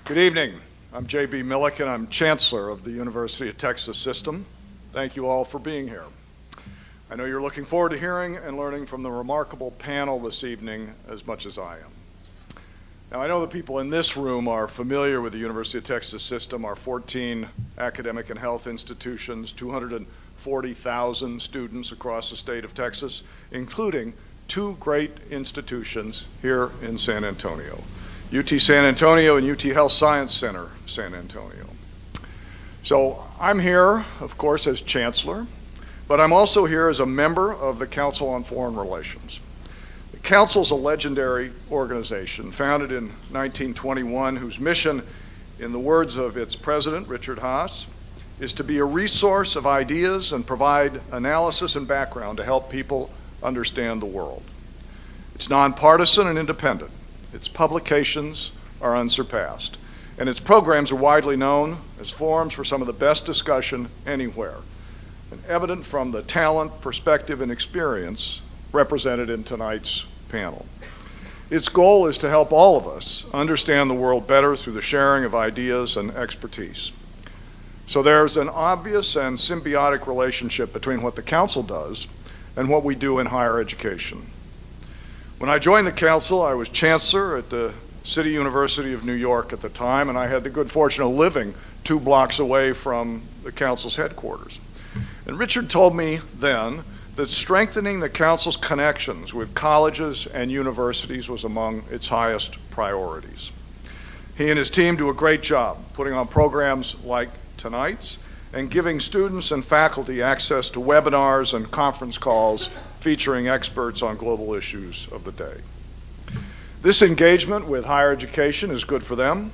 Good evening. I'm J.B. Milliken. I'm Chancellor of the University of Texas System. Thank you all for being here. I know you're looking forward to hearing and learning from the remarkable panel this evening as much as I am. Now, I know the people in this room are familiar with the University of Texas System, our 14 academic and health institutions, 240,000 students across the state of Texas, including two great institutions here in San Antonio, UT San Antonio and UT Health Science Center, San Antonio. So I'm here, of course, as Chancellor, but I'm also here as a member of the Council on Foreign Relations. The Council is a legendary organization founded in 1921 whose mission, in the words of its president, Richard Haas, is to be a resource of ideas and provide analysis and background to help people understand the world. It's nonpartisan and independent. Its publications are unsurpassed, and its programs are widely known as forums for some of the best discussion anywhere, and evident from the talent, perspective, and experience represented in tonight's panel. Its goal is to help all of us understand the world better through the sharing of ideas and expertise. So there's an obvious and symbiotic relationship between what the Council does and what we do in higher education. When I joined the Council, I was Chancellor at the City University of New York at the time, and I had the good fortune of living 2 blocks away from the Council's headquarters. And Richard told me then that strengthening the Council's connections with colleges and universities was among its highest priorities. He and his team do a great job putting on programs like tonight's and giving students and faculty access to webinars and conference calls featuring experts on global issues of the day. This engagement with higher education is good for them,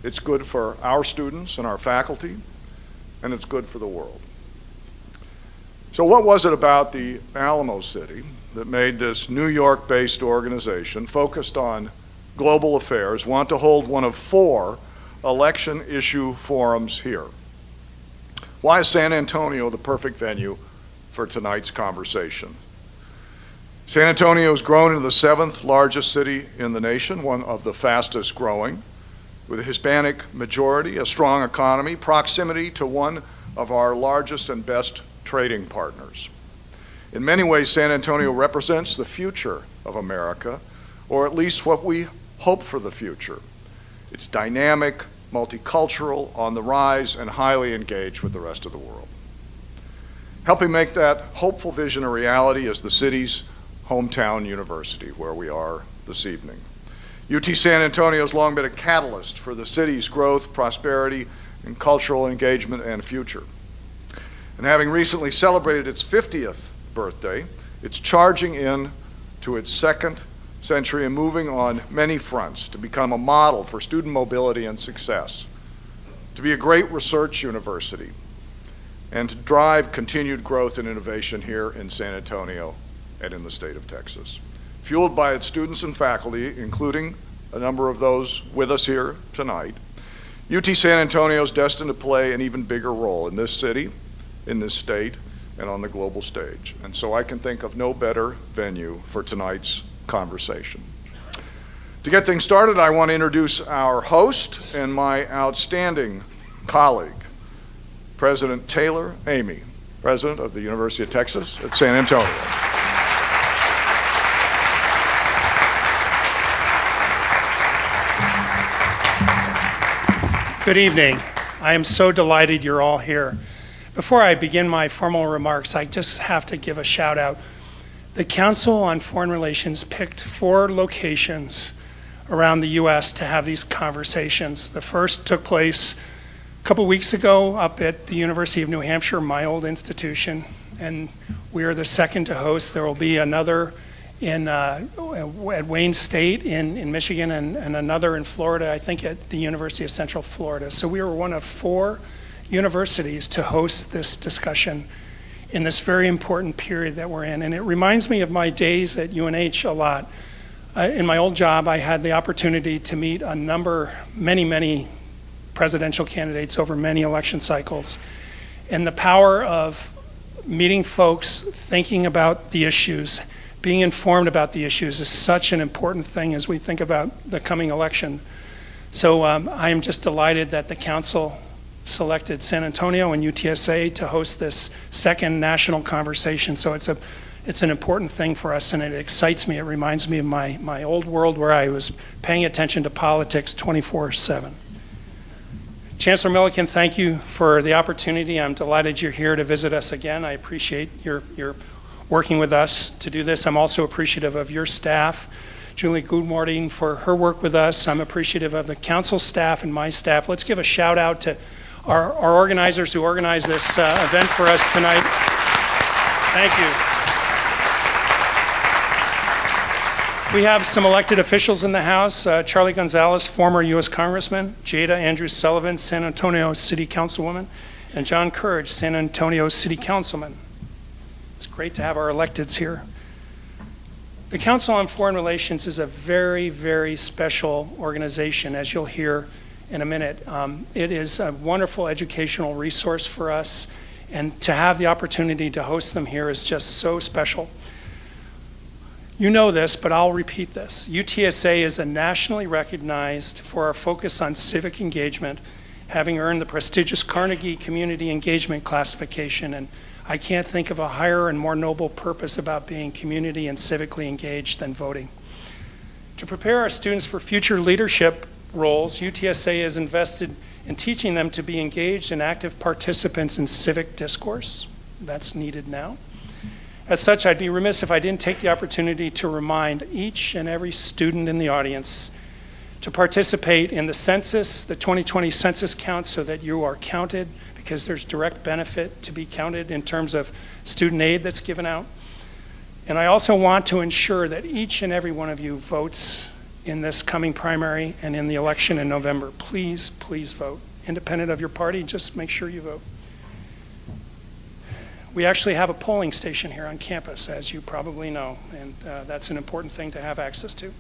it's good for our students and our faculty, and it's good for the world. So what was it about the Alamo City that made this New York-based organization focused on global affairs want to hold one of 4 election issue forums here? Why is San Antonio the perfect venue for tonight's conversation? San Antonio has grown into the 7th largest city in the nation, one of the fastest growing, with a Hispanic majority, a strong economy, proximity to one of our largest and best trading partners. In many ways, San Antonio represents the future of America, or at least what we hope for the future. It's dynamic, multicultural, on the rise, and highly engaged with the rest of the world. Helping make that hopeful vision a reality is the city's hometown university, where we are this evening. UT San Antonio has long been a catalyst for the city's growth, prosperity, and cultural engagement and future. And having recently celebrated its 50th birthday, it's charging in to its 2nd century and moving on many fronts to become a model for student mobility and success, to be a great research university, and to drive continued growth and innovation here in San Antonio and in the state of Texas. Fueled by its students and faculty, including a number of those with us here tonight, UT San Antonio is destined to play an even bigger role in this city, in this state, and on the global stage. And so I can think of no better venue for tonight's conversation. To get things started, I want to introduce our host and my outstanding colleague, President Taylor Amy, President of the University of Texas at San Antonio. Good evening. I am so delighted you're all here. Before I begin my formal remarks, I just have to give a shout out. The Council on Foreign Relations picked 4 locations around the U.S. to have these conversations. The first took place a couple weeks ago up at the University of New Hampshire, my old institution, and we are the second to host. There will be another at Wayne State in Michigan and another in Florida, I think at the University of Central Florida. So we were one of 4 universities to host this discussion in this very important period that we're in. And it reminds me of my days at UNH a lot. In my old job, I had the opportunity to meet many presidential candidates over many election cycles. And the power of meeting folks, thinking about the issues, being informed about the issues is such an important thing as we think about the coming election. So I am just delighted that the council selected San Antonio and UTSA to host this second national conversation. So it's an important thing for us, and it excites me. It reminds me of my old world where I was paying attention to politics 24/7. Chancellor Milliken, thank you for the opportunity. I'm delighted you're here to visit us again. I appreciate your working with us to do this. I'm also appreciative of your staff, Julie Goodmorning, for her work with us. I'm appreciative of the council staff and my staff. Let's give a shout out to our organizers who organized this event for us tonight. Thank you. We have some elected officials in the House. Charlie Gonzalez, former U.S. Congressman, Jada Andrews Sullivan, San Antonio City Councilwoman, and John Courage, San Antonio City Councilman. It's great to have our electeds here. The Council on Foreign Relations is a very, very special organization, as you'll hear in a minute. It is a wonderful educational resource for us, and to have the opportunity to host them here is just so special. You know this, but I'll repeat this. UTSA is a nationally recognized for our focus on civic engagement, having earned the prestigious Carnegie Community Engagement Classification, and I can't think of a higher and more noble purpose about being community and civically engaged than voting. To prepare our students for future leadership roles, UTSA is invested in teaching them to be engaged and active participants in civic discourse. That's needed now. As such, I'd be remiss if I didn't take the opportunity to remind each and every student in the audience to participate in the census, the 2020 census count, so that you are counted, because there's direct benefit to be counted in terms of student aid that's given out. And I also want to ensure that each and every one of you votes in this coming primary and in the election in November. Please, please vote. Independent of your party, just make sure you vote. We actually have a polling station here on campus, as you probably know, and that's an important thing to have access to.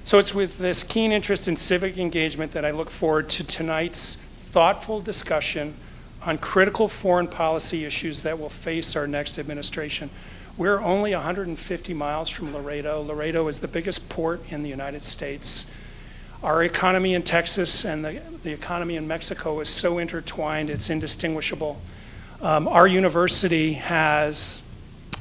So it's with this keen interest in civic engagement that I look forward to tonight's thoughtful discussion on critical foreign policy issues that will face our next administration. We're only 150 miles from Laredo. Laredo is the biggest port in the United States. Our economy in Texas and the economy in Mexico is so intertwined, it's indistinguishable. Our university has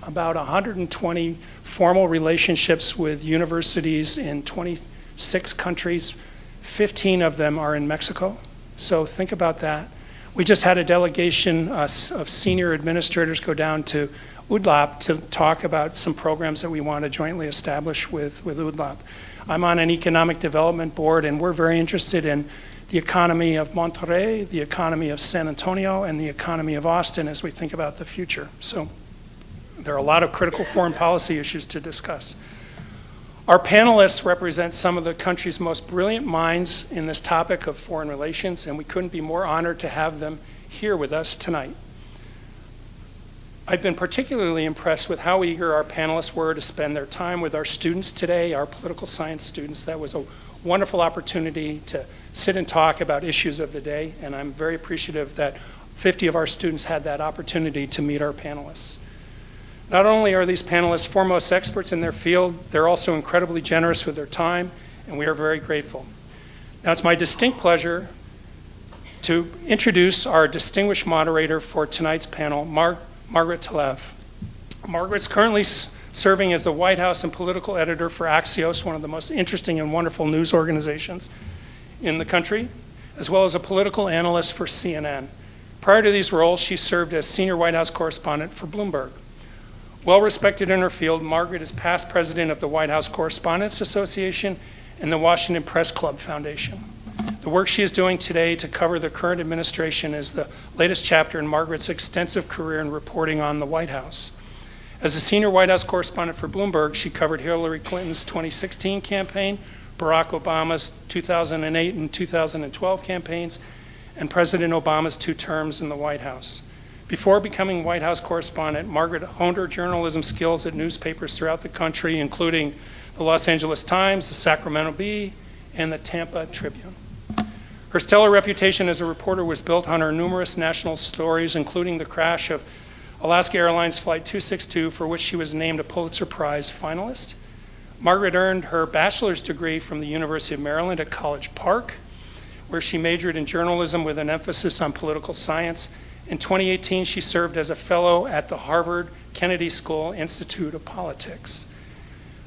about 120 formal relationships with universities in 26 countries. 15 of them are in Mexico. So think about that. We just had a delegation of senior administrators go down to UDLAP to talk about some programs that we want to jointly establish with UDLAP. I'm on an economic development board, and we're very interested in the economy of Monterrey, the economy of San Antonio, and the economy of Austin as we think about the future. So there are a lot of critical foreign policy issues to discuss. Our panelists represent some of the country's most brilliant minds in this topic of foreign relations, and we couldn't be more honored to have them here with us tonight. I've been particularly impressed with how eager our panelists were to spend their time with our students today, our political science students. That was a wonderful opportunity to sit and talk about issues of the day, and I'm very appreciative that 50 of our students had that opportunity to meet our panelists. Not only are these panelists foremost experts in their field, they're also incredibly generous with their time, and we are very grateful. Now, it's my distinct pleasure to introduce our distinguished moderator for tonight's panel, Margaret Tlaib. Margaret's currently serving as the White House and political editor for Axios, one of the most interesting and wonderful news organizations in the country, as well as a political analyst for CNN. Prior to these roles, she served as senior White House correspondent for Bloomberg. Well respected in her field, Margaret is past president of the White House Correspondents Association and the Washington Press Club Foundation. The work she is doing today to cover the current administration is the latest chapter in Margaret's extensive career in reporting on the White House. As a senior White House correspondent for Bloomberg, she covered Hillary Clinton's 2016 campaign, Barack Obama's 2008 and 2012 campaigns, and President Obama's 2 terms in the White House. Before becoming White House correspondent, Margaret honed her journalism skills at newspapers throughout the country, including the Los Angeles Times, the Sacramento Bee, and the Tampa Tribune. Her stellar reputation as a reporter was built on her numerous national stories, including the crash of Alaska Airlines Flight 262, for which she was named a Pulitzer Prize finalist, Margaret earned her bachelor's degree from the University of Maryland at College Park, where she majored in journalism with an emphasis on political science. In 2018, she served as a fellow at the Harvard Kennedy School Institute of Politics.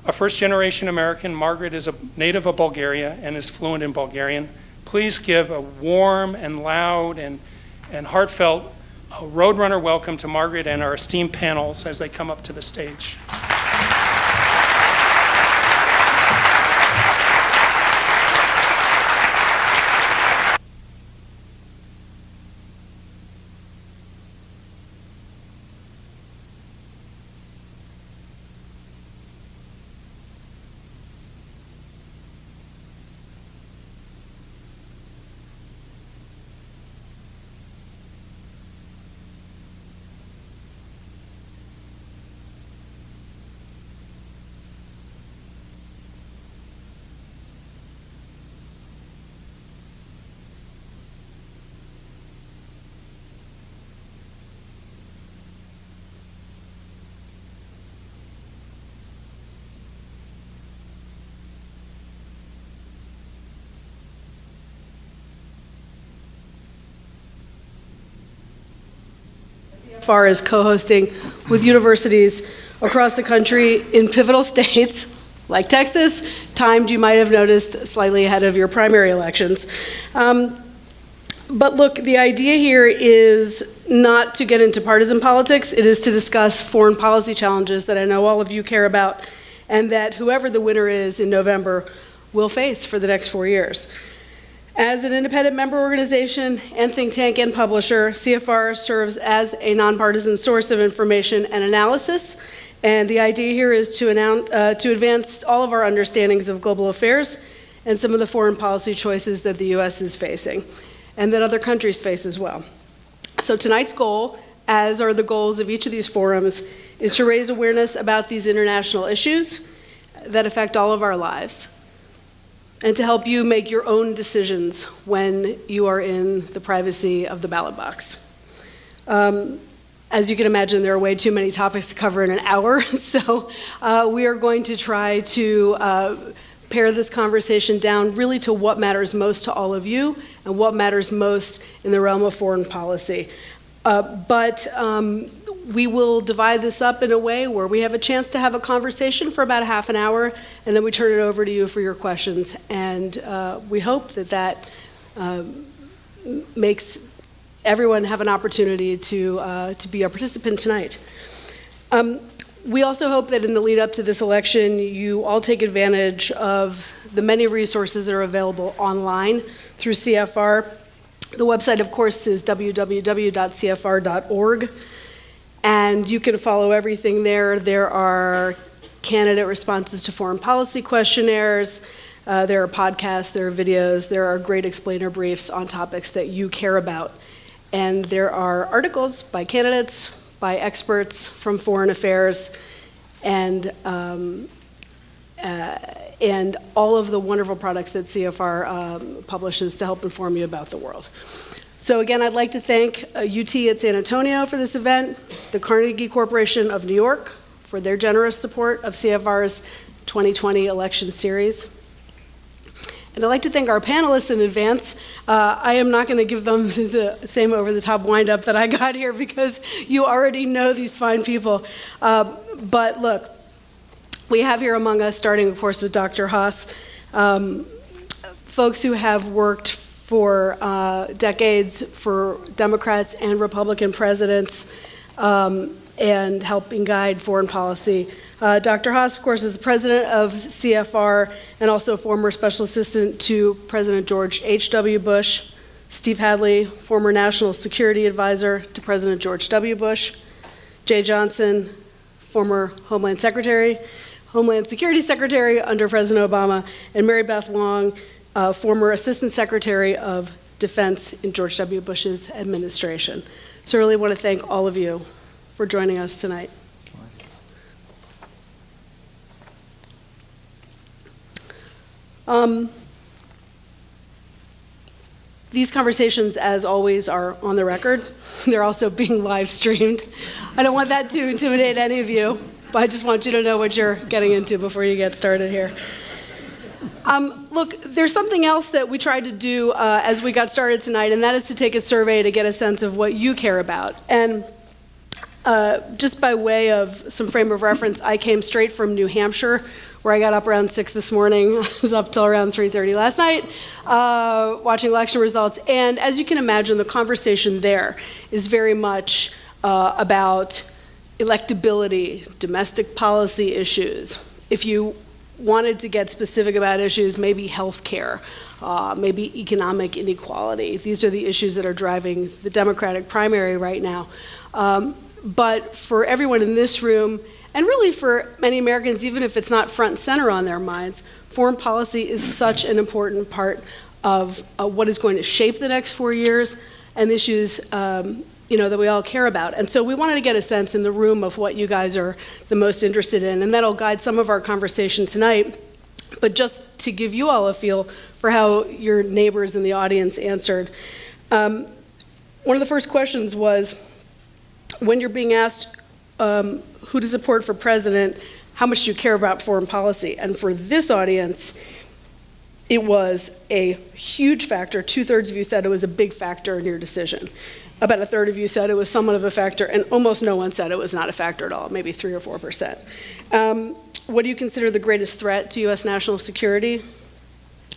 A first-generation American, Margaret is a native of Bulgaria and is fluent in Bulgarian. Please give a warm and loud and heartfelt Roadrunner welcome to Margaret and our esteemed panels as they come up to the stage. Far as co-hosting with universities across the country in pivotal states like Texas, timed, you might have noticed, slightly ahead of your primary elections. But look, the idea here is not to get into partisan politics. It is to discuss foreign policy challenges that I know all of you care about and that whoever the winner is in November will face for the next 4 years. As an independent member organization and think tank and publisher, CFR serves as a nonpartisan source of information and analysis. And the idea here is to advance all of our understandings of global affairs and some of the foreign policy choices that the U.S. is facing and that other countries face as well. So tonight's goal, as are the goals of each of these forums, is to raise awareness about these international issues that affect all of our lives, and to help you make your own decisions when you are in the privacy of the ballot box. As you can imagine, there are way too many topics to cover in an hour, so we are going to try to pare this conversation down really to what matters most to all of you and what matters most in the realm of foreign policy. But we will divide this up in a way where we have a chance to have a conversation for about a half an hour, and then we turn it over to you for your questions. And we hope that makes everyone have an opportunity to be a participant tonight. We also hope that in the lead up to this election, you all take advantage of the many resources that are available online through CFR. The website, of course, is www.cfr.org. And you can follow everything there. There are candidate responses to foreign policy questionnaires. There are podcasts, there are videos, there are great explainer briefs on topics that you care about. And there are articles by candidates, by experts from foreign affairs, and all of the wonderful products that CFR publishes to help inform you about the world. So again, I'd like to thank UT at San Antonio for this event, the Carnegie Corporation of New York for their generous support of CFR's 2020 election series. And I'd like to thank our panelists in advance. I am not going to give them the same over-the-top wind-up that I got here because you already know these fine people. But look, we have here among us, starting of course with Dr. Haas, folks who have worked for decades for Democrats and Republican presidents and helping guide foreign policy. Dr. Haas, of course, is the president of CFR and also former special assistant to President George H.W. Bush. Steve Hadley, former national security advisor to President George W. Bush. Jay Johnson, former Homeland Secretary, Homeland Security Secretary under President Obama, and Mary Beth Long, former Assistant Secretary of Defense in George W. Bush's administration. So I really want to thank all of you for joining us tonight. These conversations, as always, are on the record. They're also being live streamed. I don't want that to intimidate any of you. but I just want you to know what you're getting into before you get started here. Look, there's something else that we tried to do as we got started tonight, and that is to take a survey to get a sense of what you care about. And just by way of some frame of reference, I came straight from New Hampshire, where I got up around 6 this morning. I was up till around 3:30 last night, watching election results. And as you can imagine, the conversation there is very much about electability, domestic policy issues. If you wanted to get specific about issues, maybe health care, maybe economic inequality. These are the issues that are driving the Democratic primary right now. But for everyone in this room, and really for many Americans, even if it's not front and center on their minds, foreign policy is such an important part of what is going to shape the next 4 years and issues that we all care about. And so we wanted to get a sense in the room of what you guys are the most interested in, and that'll guide some of our conversation tonight. But just to give you all a feel for how your neighbors in the audience answered, one of the first questions was, when you're being asked who to support for president, how much do you care about foreign policy? And for this audience, it was a huge factor. 2/3 of you said it was a big factor in your decision. About 1/3 of you said it was somewhat of a factor, and almost no one said it was not a factor at all, maybe 3 or 4%. What do you consider the greatest threat to U.S. national security?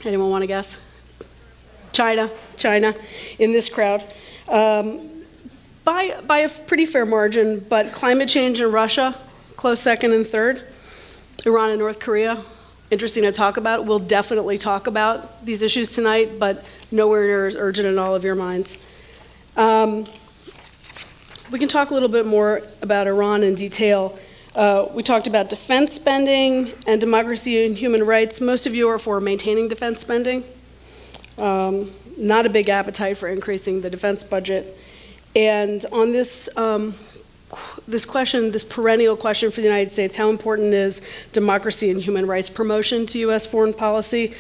Anyone want to guess? China in this crowd. By a pretty fair margin, but climate change and Russia, close second and third. Iran and North Korea, interesting to talk about. We'll definitely talk about these issues tonight, but nowhere near as urgent in all of your minds. We can talk a little bit more about Iran in detail. We talked about defense spending and democracy and human rights. Most of you are for maintaining defense spending. Not a big appetite for increasing the defense budget. And on this question, this perennial question for the United States, how important is democracy and human rights promotion to U.S. foreign policy?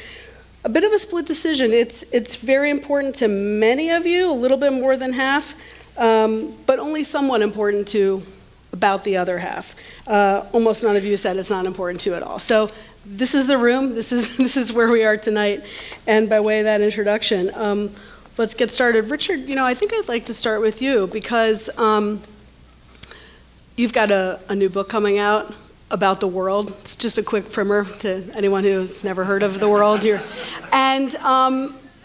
A bit of a split decision. It's very important to many of you, a little bit more than half, but only somewhat important to about the other half. Almost none of you said it's not important to at all. So this is the room. This is where we are tonight. And by way of that introduction, let's get started. Richard, I think I'd like to start with you because you've got a new book coming out about the world. It's just a quick primer to anyone who's never heard of the world here. And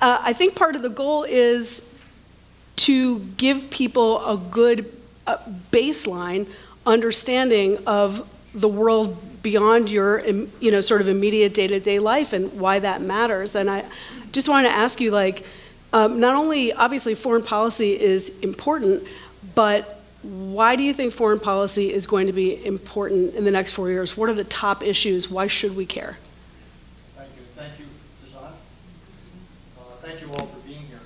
I think part of the goal is to give people a good baseline understanding of the world beyond your sort of immediate day-to-day life and why that matters. And I just wanted to ask you, not only, obviously, foreign policy is important, but why do you think foreign policy is going to be important in the next 4 years? What are the top issues? Why should we care? Thank you, Dazan. Thank you all for being here.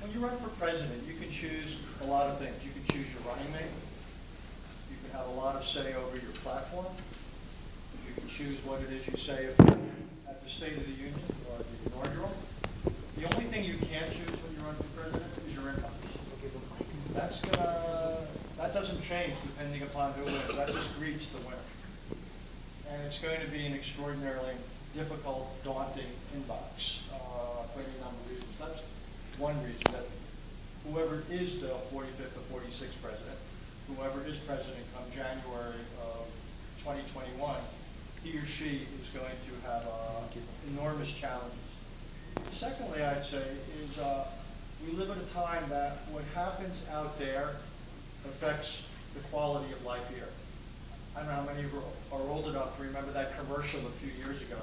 When you run for president, you can choose a lot of things. You can choose your running mate. You can have a lot of say over your platform. You can choose what it is you say at the State of the Union or the inaugural. The only thing you can't choose when you run for president is your income. That doesn't change depending upon who wins. That just greets the winner. And it's going to be an extraordinarily difficult, daunting inbox for any number of reasons. That's one reason, that whoever is the 45th or 46th president, whoever is president come January of 2021, he or she is going to have enormous challenges. Secondly, I'd say is we live at a time that what happens out there affects the quality of life here. I don't know how many of you are old enough to remember that commercial a few years ago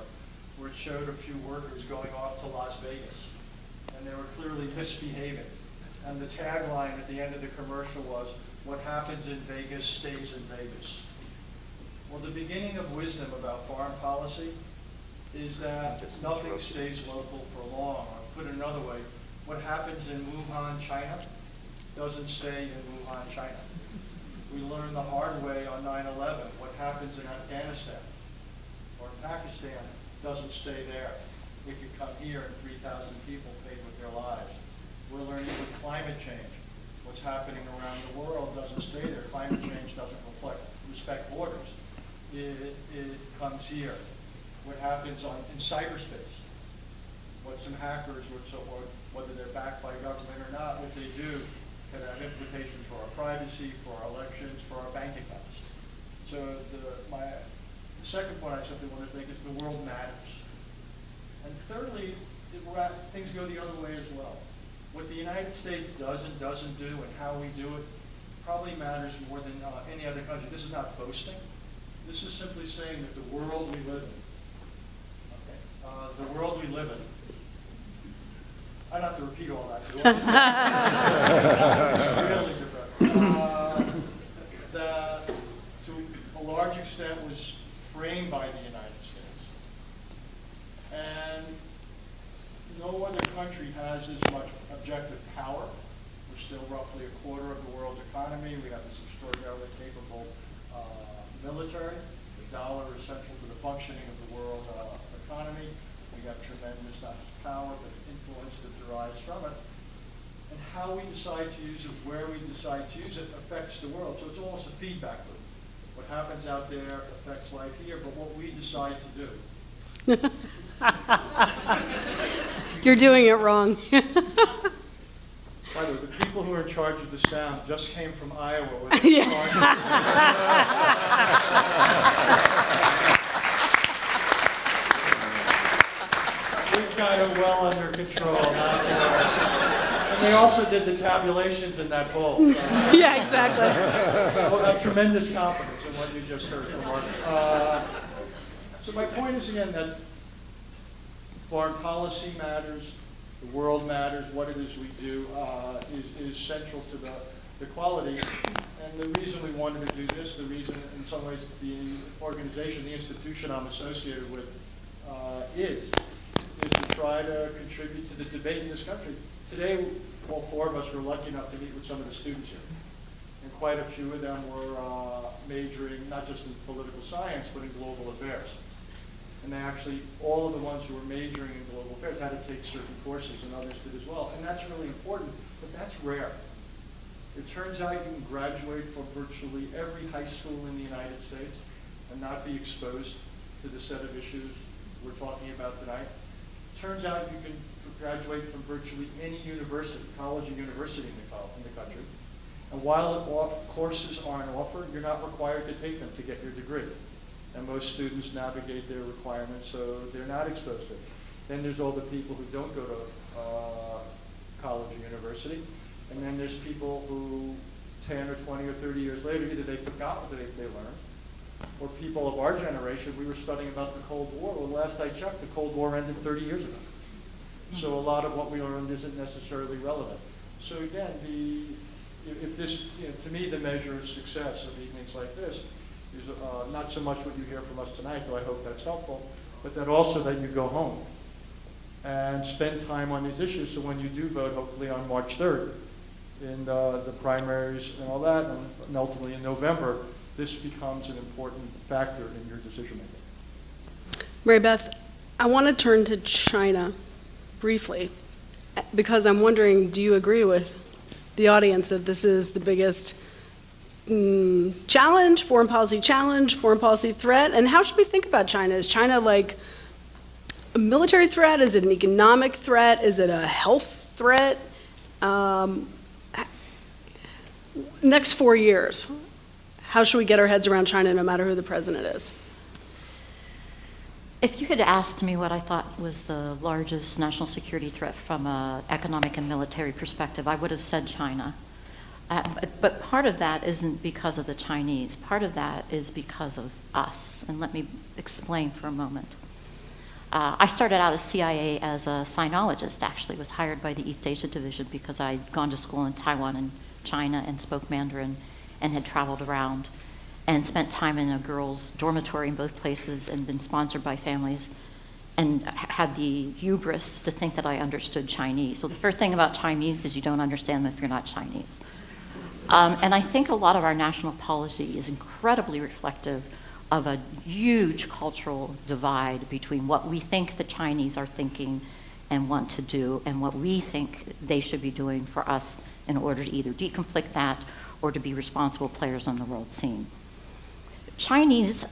where it showed a few workers going off to Las Vegas, and they were clearly misbehaving. And the tagline at the end of the commercial was, "What happens in Vegas stays in Vegas." Well, the beginning of wisdom about foreign policy is that nothing stays local for long. Or put another way, what happens in Wuhan, China, doesn't stay in Wuhan, China. We learned the hard way on 9/11. What happens in Afghanistan or Pakistan doesn't stay there. If you come here and 3,000 people paid with their lives. We're learning with climate change. What's happening around the world doesn't stay there. Climate change doesn't reflect respect borders, it comes here. What happens in cyberspace, what some hackers, whether they're backed by government or not, what they do can have implications for our privacy, for our elections, for our bank accounts. So the second point I simply want to make is the world matters. And thirdly, things go the other way as well. What the United States does and doesn't do and how we do it probably matters more than any other country. This is not boasting. This is simply saying that the world we live in, the world we live in, I don't have to repeat all that. It's really different. That to a large extent was framed by the United States. And no other country has as much objective power. We're still roughly a quarter of the world's economy. We have this extraordinarily capable military. The dollar is central to the functioning of the world economy. We have tremendous, not just power, but influence that derives from it. And how we decide to use it, where we decide to use it, affects the world. So it's almost a feedback loop. What happens out there affects life here, but what we decide to do. You're doing it wrong. By the way, the people who are in charge of the sound just came from Iowa. Yeah. We've got it well under control. And they also did the tabulations in that poll. Yeah, exactly. Well, I have tremendous confidence in what you just heard from Mark. So my point is, again, that foreign policy matters, the world matters, what it is we do is central to the quality. And the reason we wanted to do this, the reason in some ways the organization, the institution I'm associated with is to try to contribute to the debate in this country. Today, all four of us were lucky enough to meet with some of the students here. And quite a few of them were majoring not just in political science, but in global affairs. And they actually, all of the ones who were majoring in global affairs had to take certain courses, and others did as well. And that's really important, but that's rare. It turns out you can graduate from virtually every high school in the United States and not be exposed to the set of issues we're talking about tonight. It turns out you can graduate from virtually any university, college or university in the country. And while courses aren't offered, you're not required to take them to get your degree. And most students navigate their requirements, so they're not exposed to it. Then there's all the people who don't go to college or university. And then there's people who 10 or 20 or 30 years later, either they forgot what they learned, or people of our generation, we were studying about the Cold War. Well, last I checked, the Cold War ended 30 years ago. So a lot of what we learned isn't necessarily relevant. So again, if this, to me, the measure of success of evenings like this is not so much what you hear from us tonight, though I hope that's helpful, but that also that you go home and spend time on these issues, so when you do vote, hopefully on March 3rd, in the primaries and all that, and ultimately in November, this becomes an important factor in your decision making. Mary Beth, I want to turn to China briefly, because I'm wondering, do you agree with the audience that this is the biggest challenge, foreign policy threat? And how should we think about China? Is China like a military threat? Is it an economic threat? Is it a health threat? Next 4 years, how should we get our heads around China no matter who the president is? If you had asked me what I thought was the largest national security threat from an economic and military perspective, I would have said China. But part of that isn't because of the Chinese. Part of that is because of us. And let me explain for a moment. I started out at CIA as a sinologist, actually. Was hired by the East Asia Division because I'd gone to school in Taiwan and China and spoke Mandarin and had traveled around and spent time in a girls' dormitory in both places and been sponsored by families and had the hubris to think that I understood Chinese. So the first thing about Chinese is you don't understand them if you're not Chinese. And I think a lot of our national policy is incredibly reflective of a huge cultural divide between what we think the Chinese are thinking and want to do and what we think they should be doing for us in order to either deconflict that or to be responsible players on the world scene. Chinese,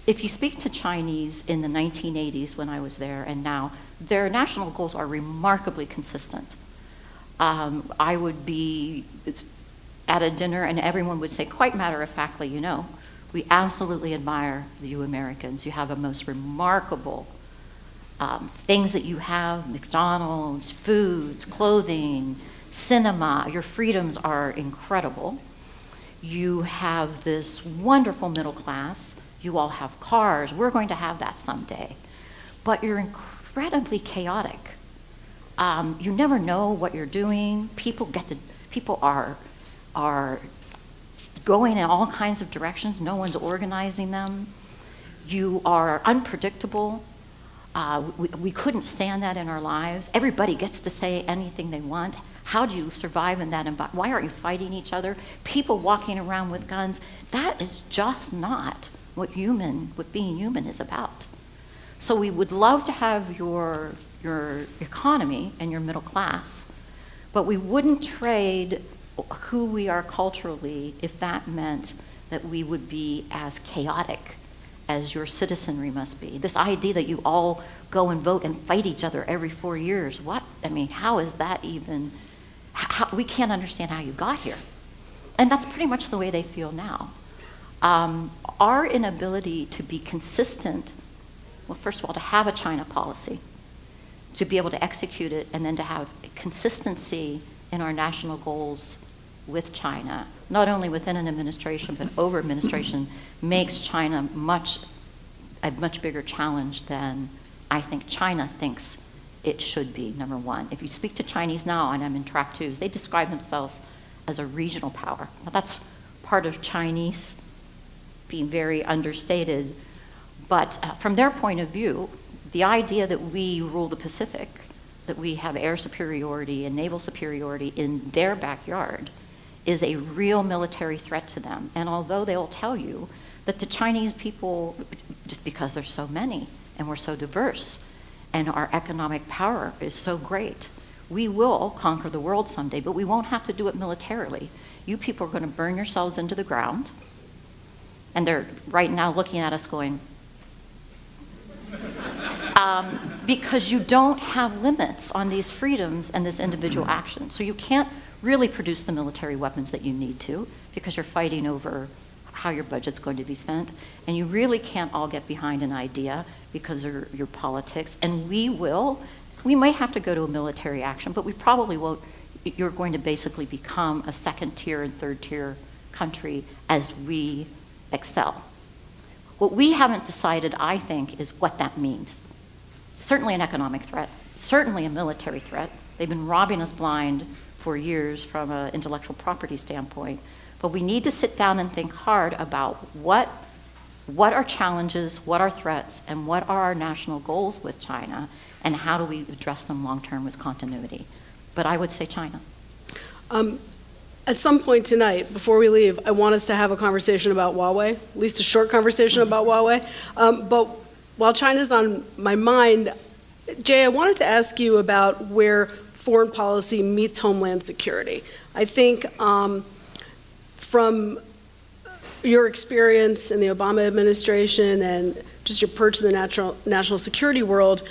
if you speak to Chinese in the 1980s when I was there and now, their national goals are remarkably consistent. I would be at a dinner and everyone would say, quite matter-of-factly, you know, we absolutely admire you Americans. You have the most remarkable things that you have, McDonald's, foods, clothing, cinema. Your freedoms are incredible. You have this wonderful middle class. You all have cars. We're going to have that someday. But you're incredibly chaotic. You never know what you're doing. People are going in all kinds of directions. No one's organizing them. You are unpredictable. We couldn't stand that in our lives. Everybody gets to say anything they want. How do you survive in that environment? Why aren't you fighting each other? People walking around with guns. That is just not what being human is about. So we would love to have your economy and your middle class, but we wouldn't trade who we are culturally if that meant that we would be as chaotic as your citizenry must be. This idea that you all go and vote and fight each other every 4 years, what? I mean, how is that even, we can't understand how you got here. And that's pretty much the way they feel now. Our inability to be consistent, well, first of all, to have a China policy, to be able to execute it, and then to have consistency in our national goals with China, not only within an administration, but over administration, makes China a much bigger challenge than I think China thinks it should be, number one. If you speak to Chinese now, and I'm in track twos, they describe themselves as a regional power. Now that's part of Chinese being very understated, but from their point of view, the idea that we rule the Pacific, that we have air superiority and naval superiority in their backyard, is a real military threat to them. And although they'll tell you that the Chinese people, just because there's so many and we're so diverse and our economic power is so great, we will conquer the world someday, but we won't have to do it militarily. You people are going to burn yourselves into the ground, and they're right now looking at us going, because you don't have limits on these freedoms and this individual action. So you can't really produce the military weapons that you need to, because you're fighting over how your budget's going to be spent. And you really can't all get behind an idea because of your politics. And we might have to go to a military action, but we probably will. You're going to basically become a second tier and third tier country as we excel. What we haven't decided, I think, is what that means. Certainly an economic threat, certainly a military threat. They've been robbing us blind for years from an intellectual property standpoint. But we need to sit down and think hard about what are challenges, what are threats, and what are our national goals with China, and how do we address them long-term with continuity. But I would say China. At some point tonight, before we leave, I want us to have a conversation about Huawei, at least a short conversation about Huawei. But while China's on my mind, Jay, I wanted to ask you about where foreign policy meets homeland security. I think from your experience in the Obama administration and just your perch in the national security world,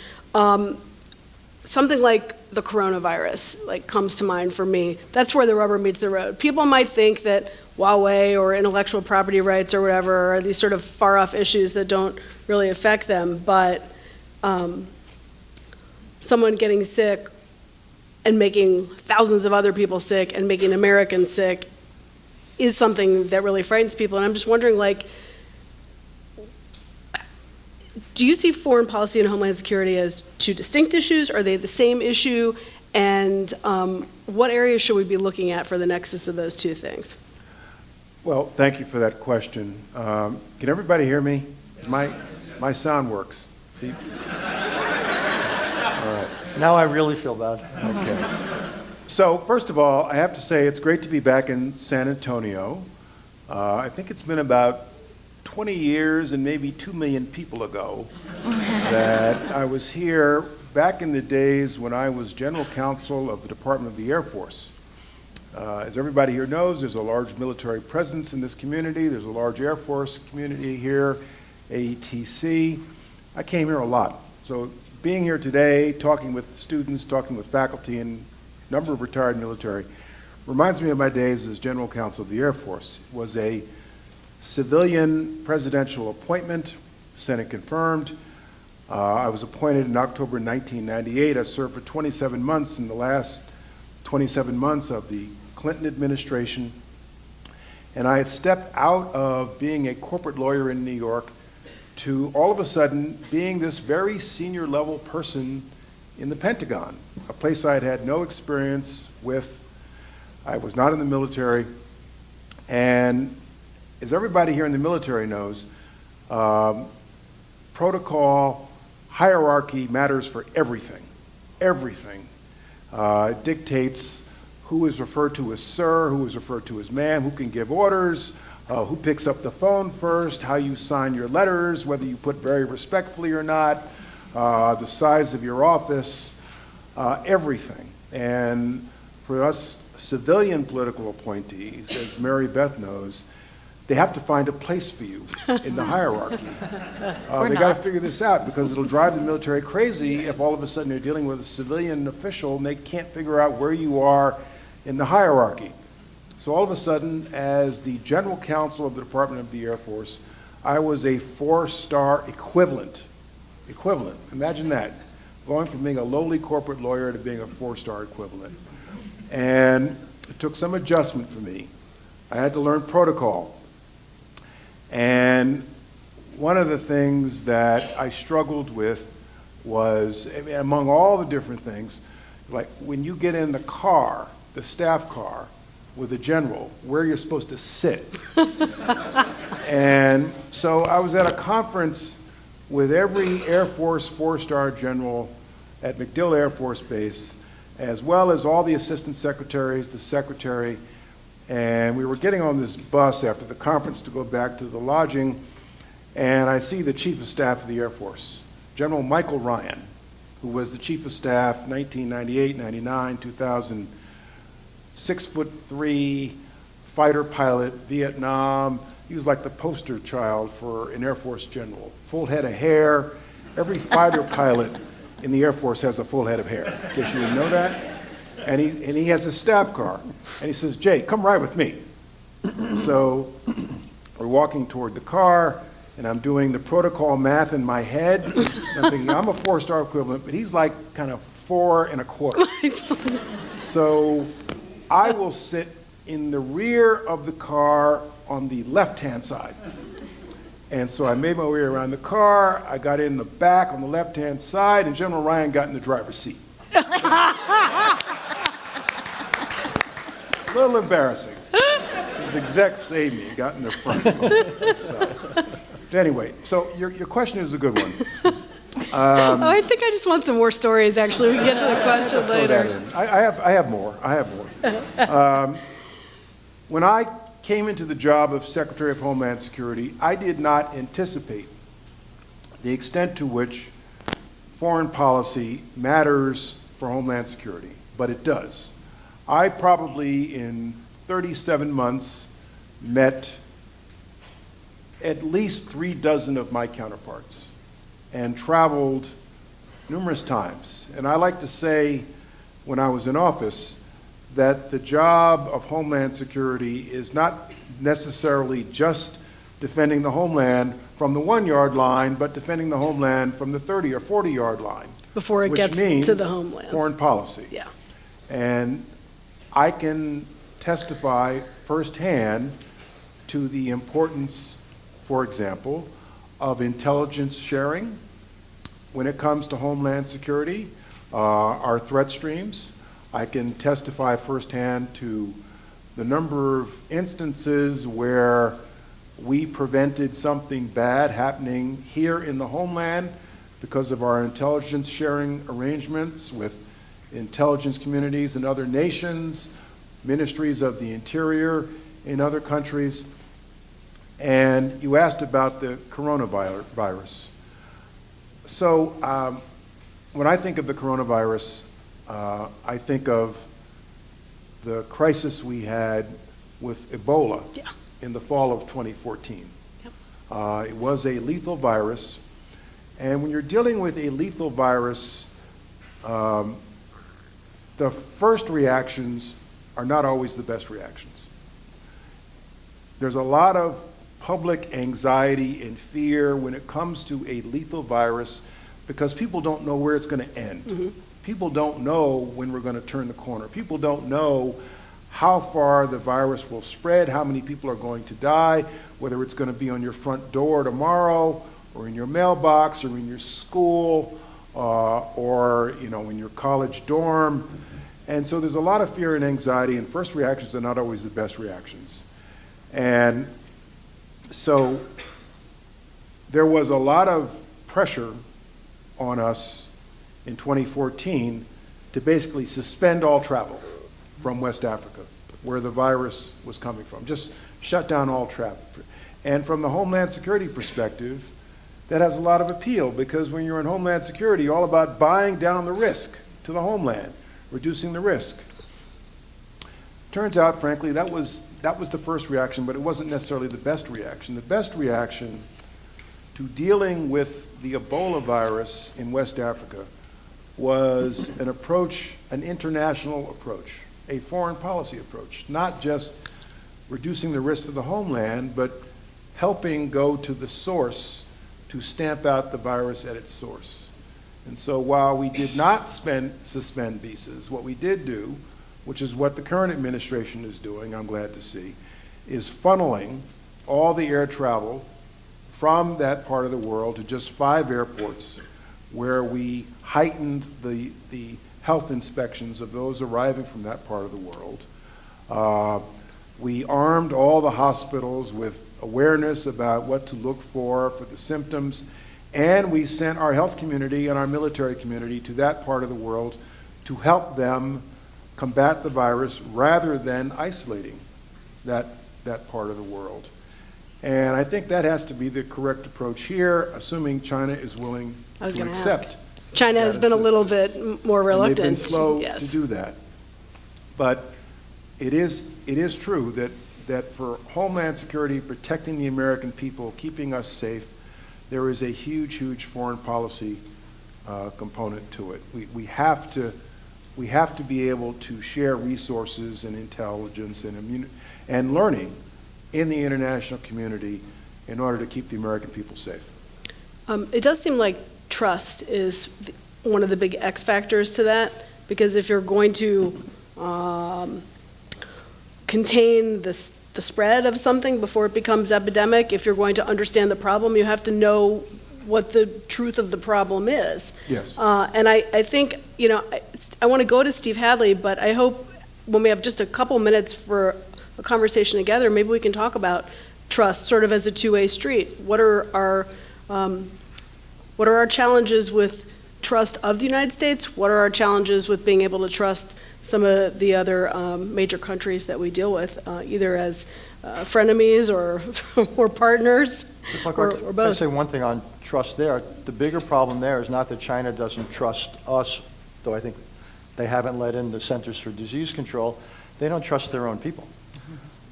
something like the coronavirus comes to mind for me. That's where the rubber meets the road. People might think that Huawei or intellectual property rights or whatever are these sort of far-off issues that don't really affect them, but someone getting sick and making thousands of other people sick and making Americans sick is something that really frightens people. And I'm just wondering, do you see foreign policy and homeland security as two distinct issues? Are they the same issue? And what areas should we be looking at for the nexus of those two things? Well, thank you for that question. Can everybody hear me? My sound works. See? All right. Now I really feel bad. Okay. So, first of all, I have to say it's great to be back in San Antonio. I think it's been about 20 years and maybe 2 million people ago that I was here back in the days when I was general counsel of the Department of the Air Force. As everybody here knows, there's a large military presence in this community. There's a large Air Force community here, AETC. I came here a lot. So being here today, talking with students, talking with faculty, and a number of retired military, reminds me of my days as General Counsel of the Air Force. It was a civilian presidential appointment, Senate confirmed. I was appointed in October 1998. I served for 27 months in the last 27 months of the Clinton administration. And I had stepped out of being a corporate lawyer in New York to all of a sudden being this very senior level person in the Pentagon, a place I had had no experience with. I was not in the military. And as everybody here in the military knows, protocol, hierarchy matters for everything. Everything. It dictates who is referred to as sir, who is referred to as ma'am, who can give orders, who picks up the phone first, how you sign your letters, whether you put very respectfully or not, the size of your office, everything. And for us civilian political appointees, as Mary Beth knows, they have to find a place for you in the hierarchy. They got to figure this out because it'll drive the military crazy if all of a sudden they're dealing with a civilian official and they can't figure out where you are in the hierarchy. So all of a sudden, as the General Counsel of the Department of the Air Force, I was a 4-star equivalent. Imagine that, going from being a lowly corporate lawyer to being a 4-star equivalent. And it took some adjustment for me. I had to learn protocol. And one of the things that I struggled with was, among all the different things, like when you get in the car, the staff car, with a general, where you're supposed to sit. And so I was at a conference with every Air Force 4-star general at MacDill Air Force Base, as well as all the assistant secretaries, the secretary, and we were getting on this bus after the conference to go back to the lodging, and I see the Chief of Staff of the Air Force, General Michael Ryan, who was the Chief of Staff 1998, 99, 2000, 6'3", fighter pilot, Vietnam. He was like the poster child for an Air Force general. Full head of hair. Every fighter pilot in the Air Force has a full head of hair, in case you didn't know that. And he has a staff car. And he says, Jay, come ride with me. So we're walking toward the car, and I'm doing the protocol math in my head. I'm thinking, I'm a 4-star equivalent, but he's like kind of 4 1/4. So I will sit in the rear of the car on the left-hand side. And so I made my way around the car. I got in the back on the left-hand side, and General Ryan got in the driver's seat. A little embarrassing. His exec saved me. He got in the front. So, anyway, so your question is a good one. I think I just want some more stories, actually. We can get to the question later. I have more. When I came into the job of Secretary of Homeland Security, I did not anticipate the extent to which foreign policy matters for Homeland Security, but it does. I probably, in 37 months, met at least 36 of my counterparts and traveled numerous times. And I like to say, when I was in office, that the job of Homeland Security is not necessarily just defending the homeland from the 1-yard line, but defending the homeland from the 30 or 40-yard line. Before it gets to the homeland. Foreign policy. Yeah. And I can testify firsthand to the importance, for example, of intelligence sharing when it comes to Homeland Security, our threat streams. I can testify firsthand to the number of instances where we prevented something bad happening here in the homeland because of our intelligence sharing arrangements with intelligence communities in other nations, ministries of the interior in other countries. And you asked about the coronavirus. So when I think of the coronavirus, I think of the crisis we had with Ebola Yeah. in the fall of 2014. Yep. It was a lethal virus, and when you're dealing with a lethal virus, the first reactions are not always the best reactions. There's a lot of public anxiety and fear when it comes to a lethal virus because people don't know where it's going to end. Mm-hmm. People don't know when we're going to turn the corner. People don't know how far the virus will spread, how many people are going to die, whether it's going to be on your front door tomorrow or in your mailbox or in your school or in your college dorm. And so there's a lot of fear and anxiety, and first reactions are not always the best reactions. And so there was a lot of pressure on us in 2014 to basically suspend all travel from West Africa, where the virus was coming from. Just shut down all travel. And from the Homeland Security perspective, that has a lot of appeal, because when you're in Homeland Security, you're all about buying down the risk to the homeland, reducing the risk. Turns out, frankly, that was the first reaction, but it wasn't necessarily the best reaction. The best reaction to dealing with the Ebola virus in West Africa was an approach, an international approach, a foreign policy approach, not just reducing the risk to the homeland, but helping go to the source to stamp out the virus at its source. And so while we did not suspend visas, what we did do, which is what the current administration is doing, I'm glad to see, is funneling all the air travel from that part of the world to just 5 airports where we heightened the health inspections of those arriving from that part of the world. We armed all the hospitals with awareness about what to look for the symptoms, and we sent our health community and our military community to that part of the world to help them combat the virus rather than isolating that part of the world. And I think that has to be the correct approach here, assuming China is willing I was to going to accept. ask. China has been a little bit more reluctant. They've been slow yes. to do that. But it is true that for Homeland Security, protecting the American people, keeping us safe, there is a huge, huge foreign policy component to it. We have to be able to share resources and intelligence and learning in the international community in order to keep the American people safe. It does seem like trust is one of the big X factors to that, because if you're going to contain the spread of something before it becomes epidemic, if you're going to understand the problem, you have to know what the truth of the problem is. Yes. And I think, I want to go to Steve Hadley, but I hope when we have just a couple minutes for a conversation together, maybe we can talk about trust sort of as a two-way street. What are our challenges with trust of the United States? What are our challenges with being able to trust some of the other major countries that we deal with, either as frenemies or partners, or both? I'd say one thing on trust there. The bigger problem there is not that China doesn't trust us, though I think they haven't let in the Centers for Disease Control. They don't trust their own people.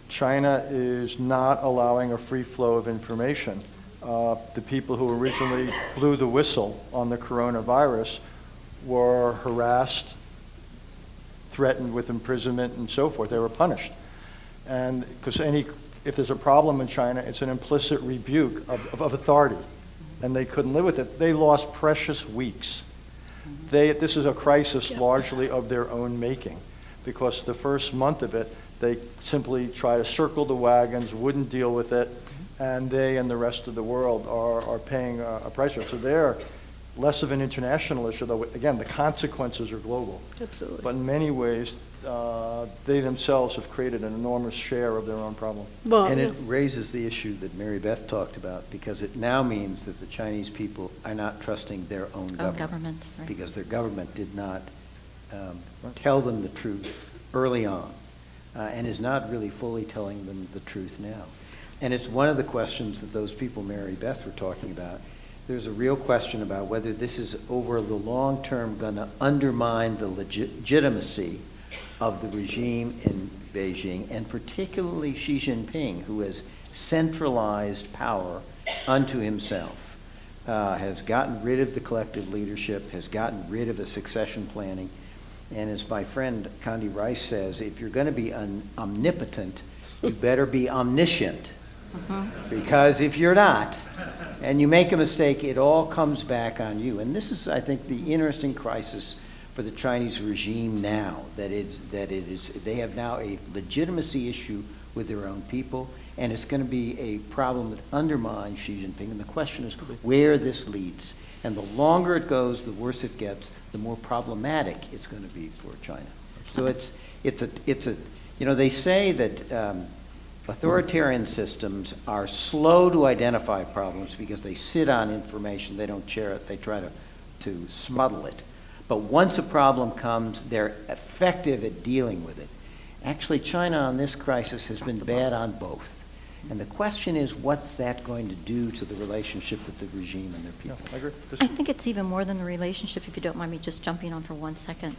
China is not allowing a free flow of information. The people who originally blew the whistle on the coronavirus were harassed, threatened with imprisonment, and so forth. They were punished. And because if there's a problem in China, it's an implicit rebuke of authority, and they couldn't live with it. They lost precious weeks. This is a crisis largely of their own making, because the first month of it, they simply try to circle the wagons, wouldn't deal with it, and they and the rest of the world are paying a price for it. So they're less of an international issue, though, again, the consequences are global. Absolutely. But in many ways, they themselves have created an enormous share of their own problem. Well, And it raises the issue that Mary Beth talked about, because it now means that the Chinese people are not trusting their own government. Right. Because their government did not tell them the truth early on, and is not really fully telling them the truth now. And it's one of the questions that those people Mary Beth were talking about. There's a real question about whether this is over the long term going to undermine the legitimacy of the regime in Beijing, and particularly Xi Jinping, who has centralized power unto himself, has gotten rid of the collective leadership, has gotten rid of a succession planning. And as my friend Condi Rice says, if you're going to be omnipotent, you better be omniscient. Because if you're not, and you make a mistake, it all comes back on you. And this is, I think, the interesting crisis for the Chinese regime now, they have now a legitimacy issue with their own people, and it's going to be a problem that undermines Xi Jinping. And the question is where this leads. And the longer it goes, the worse it gets, the more problematic it's going to be for China. So they say that authoritarian systems are slow to identify problems because they sit on information, they don't share it, they try to smuggle it. But once a problem comes, they're effective at dealing with it. Actually, China on this crisis has been bad on both. And the question is, what's that going to do to the relationship with the regime and their people? I agree. I think it's even more than the relationship, if you don't mind me just jumping on for 1 second.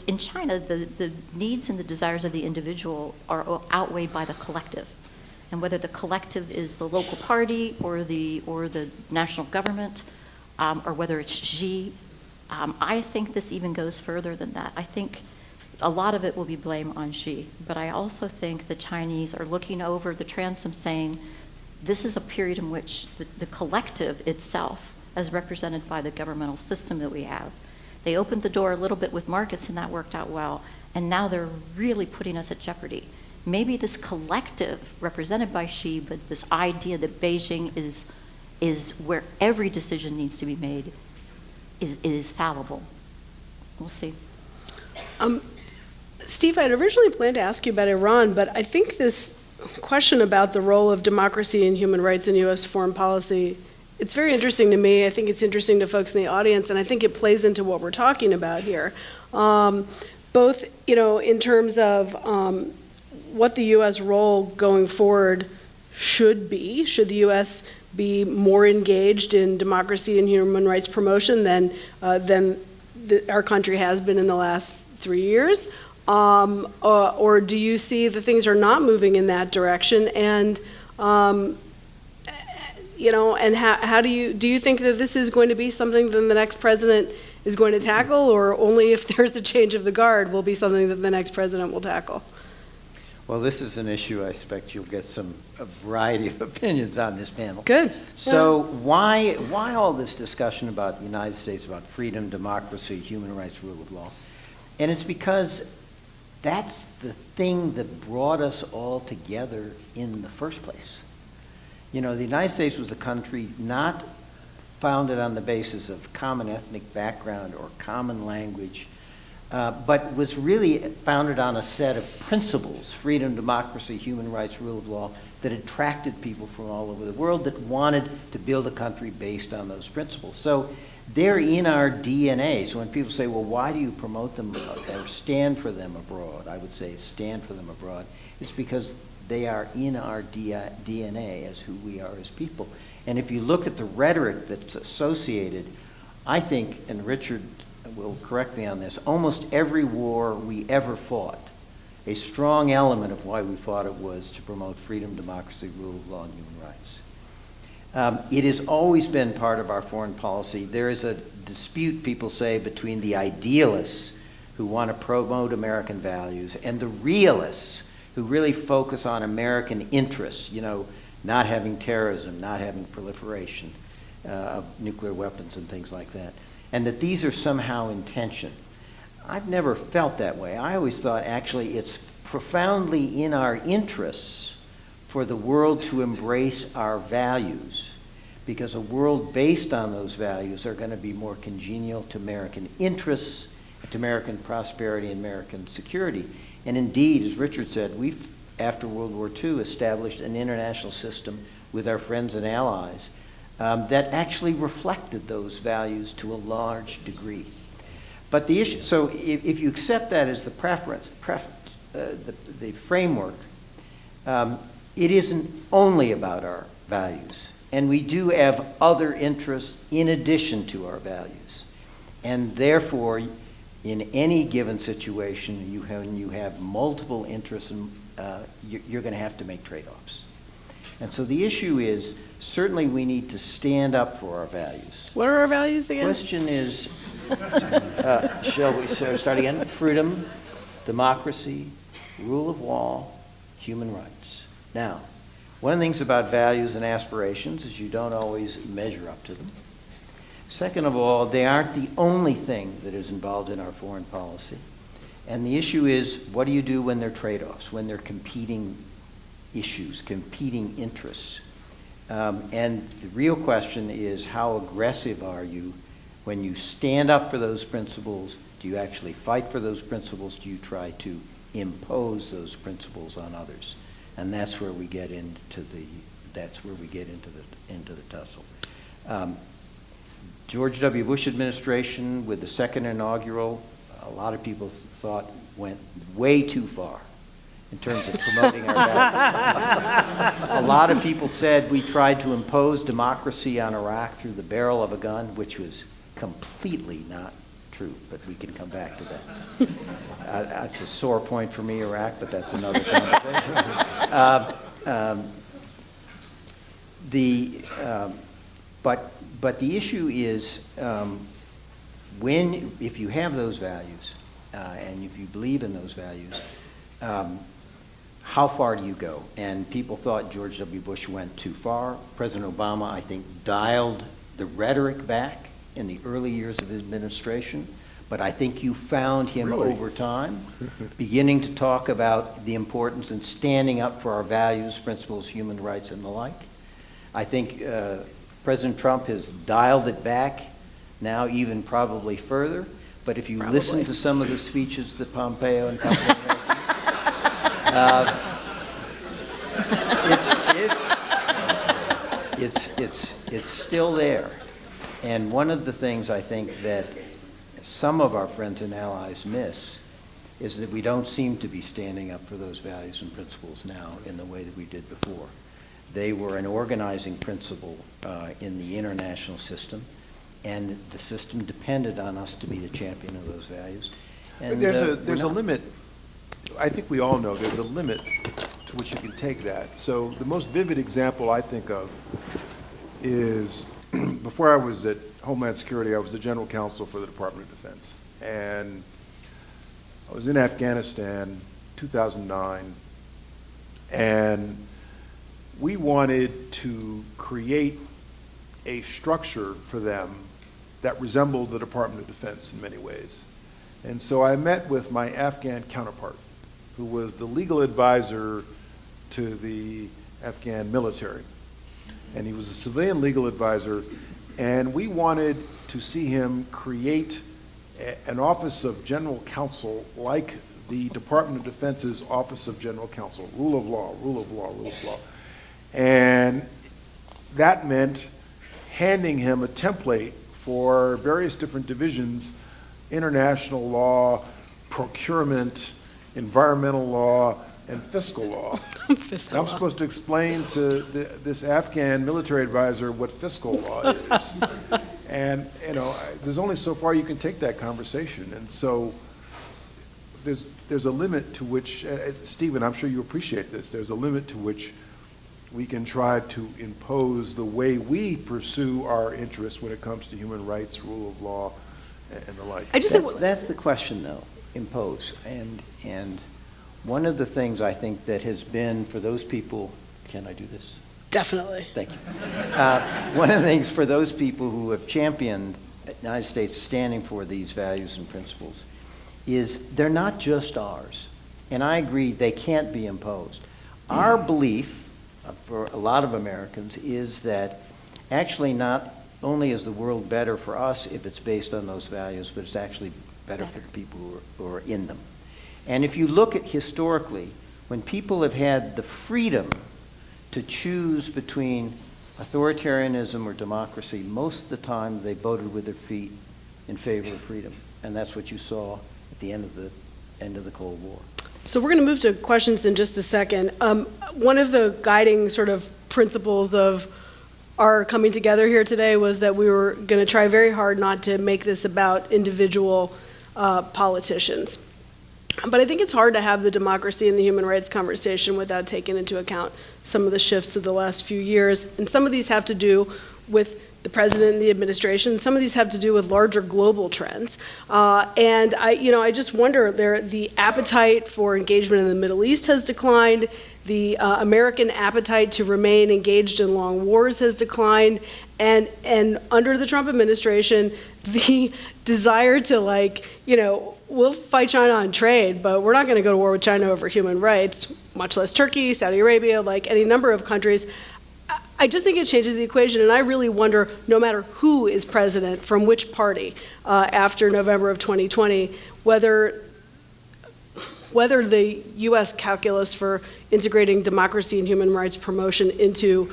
In China, the needs and the desires of the individual are outweighed by the collective. And whether the collective is the local party or the national government, or whether it's Xi, I think this even goes further than that. I think a lot of it will be blame on Xi, but I also think the Chinese are looking over the transom saying, this is a period in which the collective itself, as represented by the governmental system that we have, they opened the door a little bit with markets and that worked out well, and now they're really putting us at jeopardy. Maybe this collective, represented by Xi, but this idea that Beijing is where every decision needs to be made, is fallible. We'll see. Steve, I had originally planned to ask you about Iran, but I think this question about the role of democracy and human rights in U.S. foreign policy, it's very interesting to me. I think it's interesting to folks in the audience, and I think it plays into what we're talking about here. Both, in terms of what the U.S. role going forward should be. Should the U.S. be more engaged in democracy and human rights promotion than our country has been in the last 3 years? Or do you see that things are not moving in that direction? And and how do you think that this is going to be something that the next president is going to tackle, or only if there's a change of the guard will be something that the next president will tackle? Well, this is an issue I expect you'll get a variety of opinions on this panel. Good. So why all this discussion about the United States, about freedom, democracy, human rights, rule of law? And it's because that's the thing that brought us all together in the first place. The United States was a country not founded on the basis of common ethnic background or common language, but was really founded on a set of principles, freedom, democracy, human rights, rule of law, that attracted people from all over the world that wanted to build a country based on those principles. So they're in our DNA. So when people say, well, why do you promote them or stand for them abroad? I would say stand for them abroad. It's because they are in our DNA as who we are as people. And if you look at the rhetoric that's associated, I think, and Richard will correct me on this, almost every war we ever fought, a strong element of why we fought it was to promote freedom, democracy, rule of law, and human rights. It has always been part of our foreign policy. There is a dispute, people say, between the idealists who want to promote American values and the realists who really focus on American interests, not having terrorism, not having proliferation of nuclear weapons and things like that, and that these are somehow in tension. I've never felt that way. I always thought actually it's profoundly in our interests for the world to embrace our values, because a world based on those values are going to be more congenial to American interests, to American prosperity and American security. And indeed, as Richard said, we've, after World War II, established an international system with our friends and allies that actually reflected those values to a large degree. But the issue, so if you accept that as the the framework, it isn't only about our values. And we do have other interests in addition to our values. And therefore, in any given situation, when you have multiple interests, and you're going to have to make trade-offs. And so the issue is, certainly we need to stand up for our values. What are our values again? Question is, shall we start again? Freedom, democracy, rule of law, human rights. Now, one of the things about values and aspirations is you don't always measure up to them. Second of all, they aren't the only thing that is involved in our foreign policy. And the issue is, what do you do when they're trade-offs, when they're competing issues, competing interests? And the real question is, how aggressive are you when you stand up for those principles? Do you actually fight for those principles? Do you try to impose those principles on others? And that's where we get into the tussle. George W. Bush administration with the second inaugural, a lot of people thought went way too far in terms of promoting our values. A lot of people said we tried to impose democracy on Iraq through the barrel of a gun, which was completely not true, but we can come back to that. That's a sore point for me, Iraq, but that's another conversation. But the issue is, if you have those values, and if you believe in those values, how far do you go? And people thought George W. Bush went too far. President Obama, I think, dialed the rhetoric back in the early years of his administration, but I think you found him over time beginning to talk about the importance and standing up for our values, principles, human rights, and the like. I think President Trump has dialed it back now even probably further, but if you listen to some of the speeches that Pompeo and company it's still there. And one of the things I think that some of our friends and allies miss is that we don't seem to be standing up for those values and principles now in the way that we did before. They were an organizing principle in the international system, and the system depended on us to be the champion of those values. And there's a limit. I think we all know there's a limit to which you can take that. So the most vivid example I think of is before I was at Homeland Security, I was the general counsel for the Department of Defense. And I was in Afghanistan 2009, and we wanted to create a structure for them that resembled the Department of Defense in many ways. And so I met with my Afghan counterpart, who was the legal advisor to the Afghan military. And he was a civilian legal advisor, and we wanted to see him create an Office of General Counsel like the Department of Defense's Office of General Counsel, rule of law, rule of law, rule of law. And that meant handing him a template for various different divisions: international law, procurement, environmental law, and fiscal law. Fiscal I'm law. supposed to explain to this Afghan military advisor what fiscal law is. And, you know, there's only so far you can take that conversation. And so there's a limit to which, Stephen, I'm sure you appreciate this, there's a limit to which we can try to impose the way we pursue our interests when it comes to human rights, rule of law, and the like. That's the question, though, impose. And one of the things I think that has been for those people, can I do this? Definitely. Thank you. One of the things for those people who have championed the United States standing for these values and principles is they're not just ours. And I agree, they can't be imposed. Our belief for a lot of Americans is that actually not only is the world better for us if it's based on those values, but it's actually better for the people who are in them. And if you look at historically, when people have had the freedom to choose between authoritarianism or democracy, most of the time they voted with their feet in favor of freedom. And that's what you saw at the end of the Cold War. So we're going to move to questions in just a second. One of the guiding sort of principles of our coming together here today was that we were going to try very hard not to make this about individual politicians. But I think it's hard to have the democracy and the human rights conversation without taking into account some of the shifts of the last few years. And some of these have to do with the president and the administration. Some of these have to do with larger global trends. And I just wonder, the appetite for engagement in the Middle East has declined. The American appetite to remain engaged in long wars has declined. And under the Trump administration, the desire to we'll fight China on trade, but we're not going to go to war with China over human rights, much less Turkey, Saudi Arabia, any number of countries. I just think it changes the equation, and I really wonder, no matter who is president, from which party, after November of 2020, whether the U.S. calculus for integrating democracy and human rights promotion into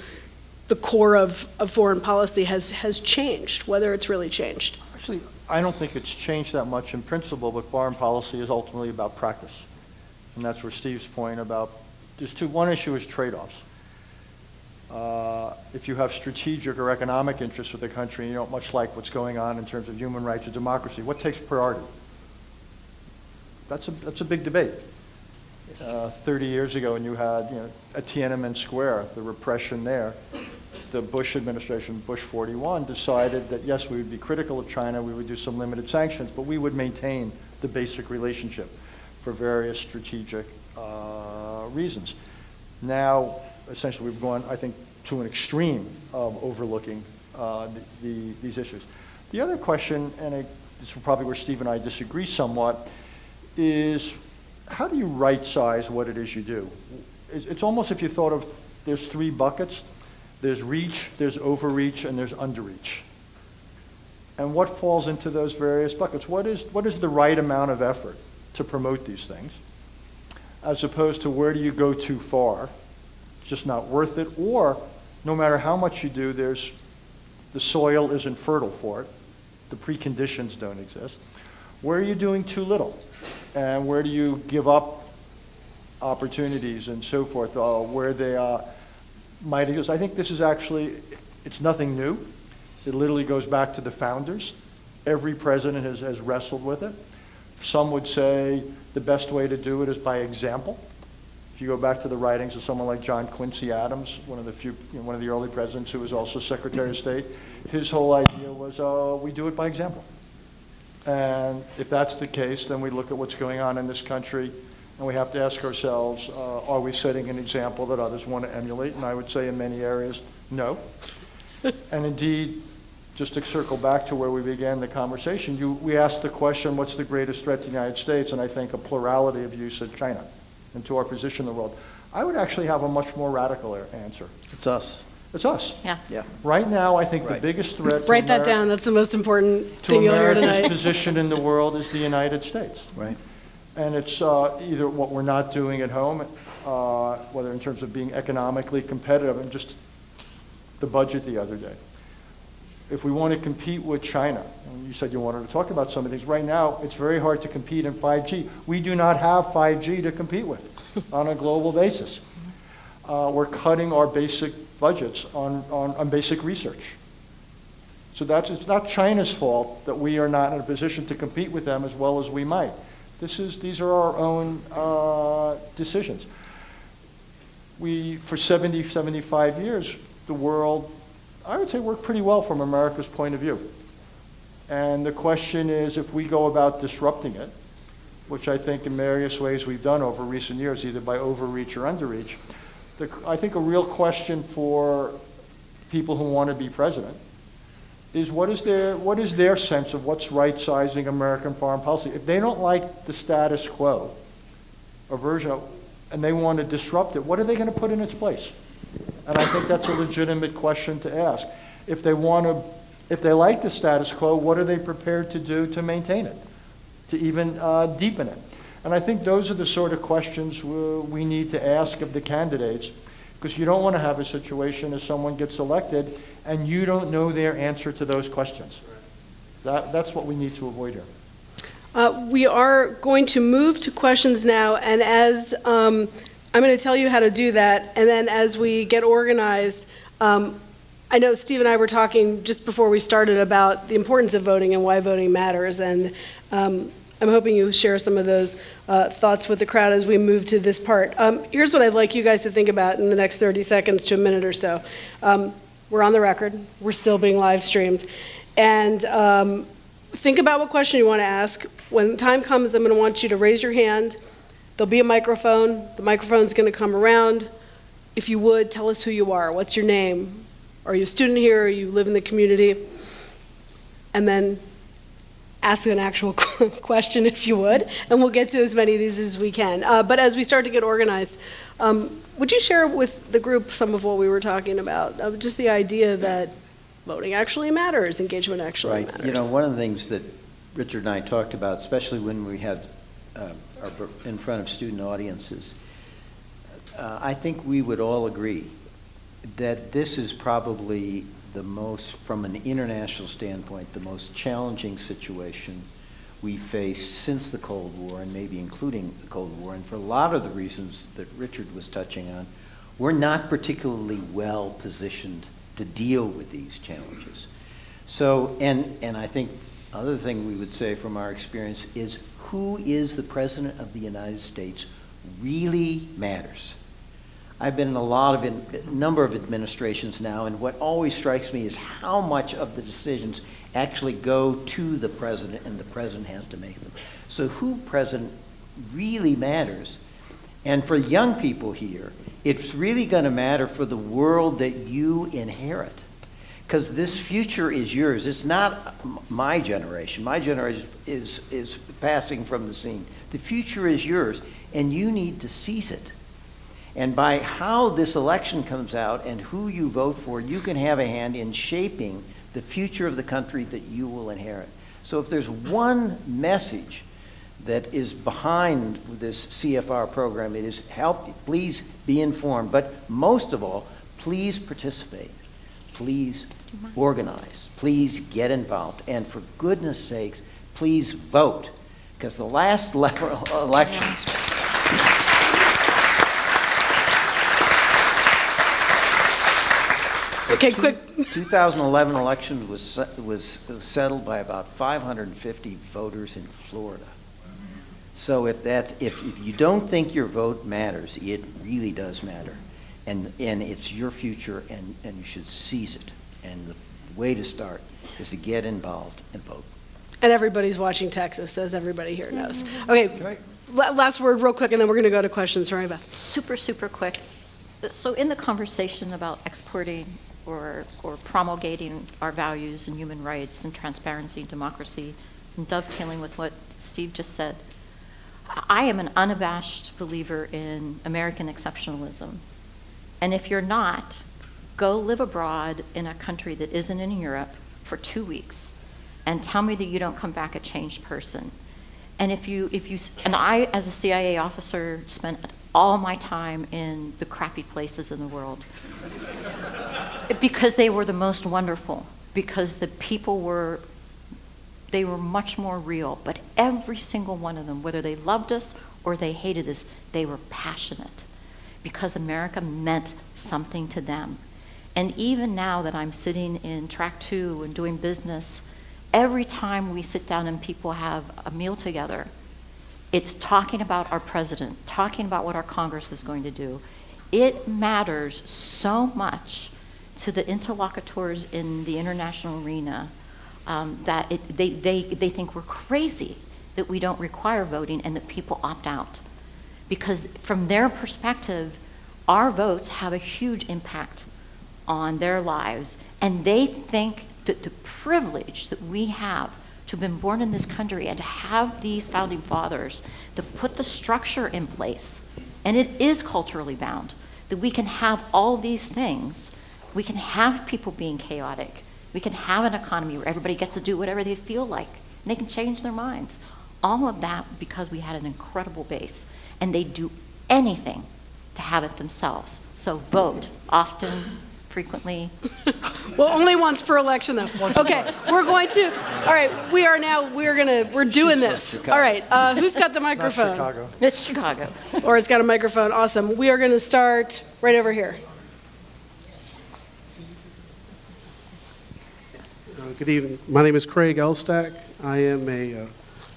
the core of foreign policy has changed, whether it's really changed. Actually, I don't think it's changed that much in principle, but foreign policy is ultimately about practice. And that's where Steve's point about, one issue is trade-offs. If you have strategic or economic interests with a country and you don't much like what's going on in terms of human rights or democracy, what takes priority? That's a big debate. 30 years ago, when you had at Tiananmen Square, the repression there, the Bush administration, Bush 41, decided that yes, we would be critical of China, we would do some limited sanctions, but we would maintain the basic relationship for various strategic reasons. Now, essentially, we've gone, I think, to an extreme of overlooking these issues. The other question, and this is probably where Steve and I disagree somewhat, is how do you right-size what it is you do? It's almost if you thought of, there's three buckets. There's reach, there's overreach, and there's underreach. And what falls into those various buckets? What is the right amount of effort to promote these things, as opposed to where do you go too far? It's just not worth it, or no matter how much you do, the soil isn't fertile for it. The preconditions don't exist. Where are you doing too little? And where do you give up opportunities and so forth, where they might exist? I think this is actually, it's nothing new. It literally goes back to the founders. Every president has wrestled with it. Some would say the best way to do it is by example. If you go back to the writings of someone like John Quincy Adams, one of the early presidents who was also Secretary of State, his whole idea was we do it by example. And if that's the case, then we look at what's going on in this country, and we have to ask ourselves, are we setting an example that others want to emulate? And I would say in many areas, no. And indeed, just to circle back to where we began the conversation, we asked the question, what's the greatest threat to the United States? And I think a plurality of you said China, and to our position in the world. I would actually have a much more radical answer. It's us. It's us. Yeah. Right now, I think Right. the biggest threat Write that down. That's the most important to thing you'll hear America's tonight. position in the world is the United States. Right. And it's either what we're not doing at home, whether in terms of being economically competitive, and just the budget the other day. If we want to compete with China, and you said you wanted to talk about some of these, right now it's very hard to compete in 5G. We do not have 5G to compete with on a global basis. We're cutting our basic budgets on basic research. So it's not China's fault that we are not in a position to compete with them as well as we might. These are our own decisions. For 70, 75 years, the world, I would say, worked pretty well from America's point of view. And the question is, if we go about disrupting it, which I think in various ways we've done over recent years, either by overreach or underreach, I think a real question for people who want to be president is what is their sense of what's right-sizing American foreign policy? If they don't like the status quo, a version of, and they want to disrupt it, what are they going to put in its place? And I think that's a legitimate question to ask. If they like the status quo, what are they prepared to do to maintain it, to even deepen it? And I think those are the sort of questions we need to ask of the candidates, because you don't want to have a situation as someone gets elected and you don't know their answer to those questions. That's what we need to avoid here. We are going to move to questions now, and as I'm going to tell you how to do that, and then as we get organized, I know Steve and I were talking just before we started about the importance of voting and why voting matters, and I'm hoping you share some of those thoughts with the crowd as we move to this part. Here's what I'd like you guys to think about in the next 30 seconds to a minute or so. We're on the record. We're still being live streamed. And think about what question you want to ask. When the time comes, I'm going to want you to raise your hand. There'll be a microphone. The microphone's going to come around. If you would, tell us who you are. What's your name? Are you a student here? Or you live in the community? And then ask an actual question if you would, and we'll get to as many of these as we can. But as we start to get organized, would you share with the group some of what we were talking about? Just the idea that voting actually matters, engagement actually matters. Right. You know, one of the things that Richard and I talked about, especially when we have are in front of student audiences, I think we would all agree that this is probably the most, from an international standpoint, the most challenging situation we face since the Cold War, and maybe including the Cold War. And for a lot of the reasons that Richard was touching on, we're not particularly well positioned to deal with these challenges. So, and I think another thing we would say from our experience is who is the President of the United States really matters. I've been in a number of administrations now, and what always strikes me is how much of the decisions actually go to the president, and the president has to make them. So who president really matters. And for young people here, it's really going to matter for the world that you inherit. Because this future is yours. It's not my generation. My generation is passing from the scene. The future is yours, and you need to seize it. And by how this election comes out and who you vote for, you can have a hand in shaping the future of the country that you will inherit. So if there's one message that is behind this CFR program, it is please be informed, but most of all, please participate. Please organize. Please get involved. And for goodness sakes, please vote. Because the last elections, Okay, quick. 2011 election was settled by about 550 voters in Florida. So if you don't think your vote matters, it really does matter, and it's your future, and you should seize it. And the way to start is to get involved and vote. And everybody's watching Texas, as everybody here knows. Okay, last word real quick, and then we're going to go to questions. Sorry, Beth. Super, super quick. So in the conversation about exporting or promulgating our values and human rights and transparency and democracy, and dovetailing with what Steve just said, I am an unabashed believer in American exceptionalism. And if you're not, go live abroad in a country that isn't in Europe for 2 weeks and tell me that you don't come back a changed person. And and I, as a CIA officer, spent all my time in the crappy places in the world because they were the most wonderful, because the people were much more real. But every single one of them, whether they loved us or they hated us, they were passionate because America meant something to them. And even now that I'm sitting in track 2 and doing business, every time we sit down and people have a meal together, it's talking about our president, talking about what our Congress is going to do. It matters so much to the interlocutors in the international arena that they think we're crazy that we don't require voting and that people opt out. Because from their perspective, our votes have a huge impact on their lives, and they think that the privilege that we have to have been born in this country and to have these founding fathers that put the structure in place, and it is culturally bound, that we can have all these things. We can have people being chaotic. We can have an economy where everybody gets to do whatever they feel like, and they can change their minds. All of that because we had an incredible base, and they'd do anything to have it themselves. So vote often, frequently. Well, only once per election, though. Okay, we're going to. All right, we're doing this. All right, who's got the microphone? Chicago. It's Chicago. Or it's got a microphone. Awesome. We are going to start right over here. Good evening. My name is Craig Elstack. I am a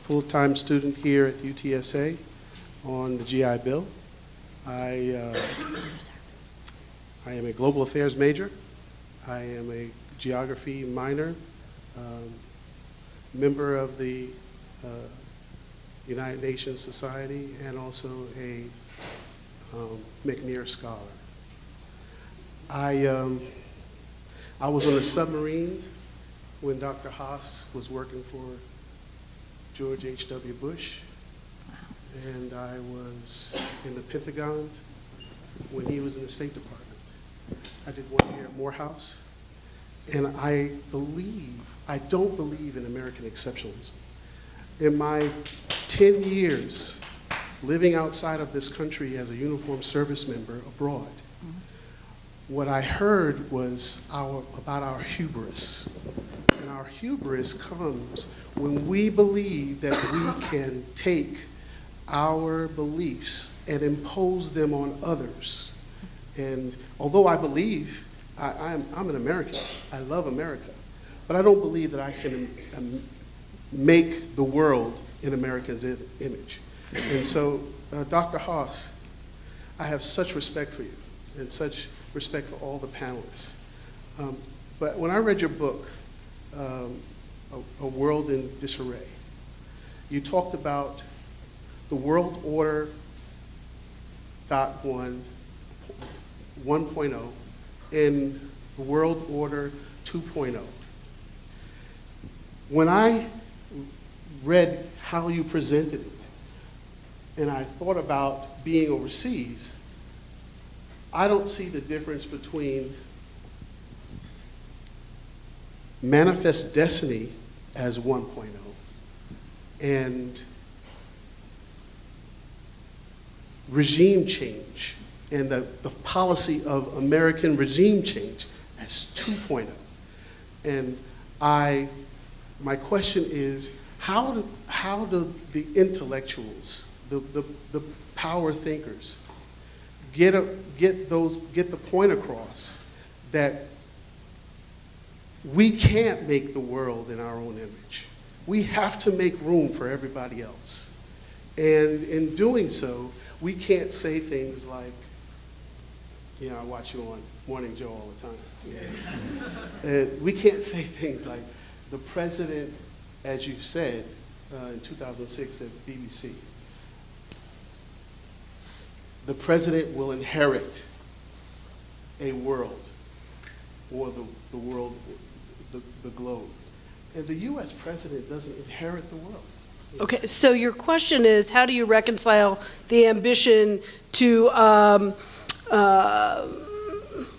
full-time student here at UTSA on the GI Bill. I am a global affairs major. I am a geography minor, member of the United Nations Society, and also a McNair Scholar. I was on a submarine when Dr. Haas was working for George H.W. Bush, and I was in the Pentagon when he was in the State Department. I did 1 year at Morehouse, and I don't believe in American exceptionalism. In my 10 years living outside of this country as a uniformed service member abroad, what I heard was about our hubris. And our hubris comes when we believe that we can take our beliefs and impose them on others. And although I believe, I'm an American, I love America, but I don't believe that I can make the world in America's image. And so, Dr. Haas, I have such respect for you and such respect for all the panelists. But when I read your book, A World in Disarray, you talked about the world order .1, 1.0, and the world order 2.0. When I read how you presented it, and I thought about being overseas, I don't see the difference between manifest destiny as 1.0 and regime change and the policy of American regime change as 2.0. And my question is, how do the intellectuals, the power thinkers, get the point across that we can't make the world in our own image? We have to make room for everybody else. And in doing so, we can't say things like, you know, I watch you on Morning Joe all the time. We can't say things like, the president, as you said in 2006 at BBC, the president will inherit a world, or the world, the globe. And the US president doesn't inherit the world. Okay, so your question is, how do you reconcile the ambition to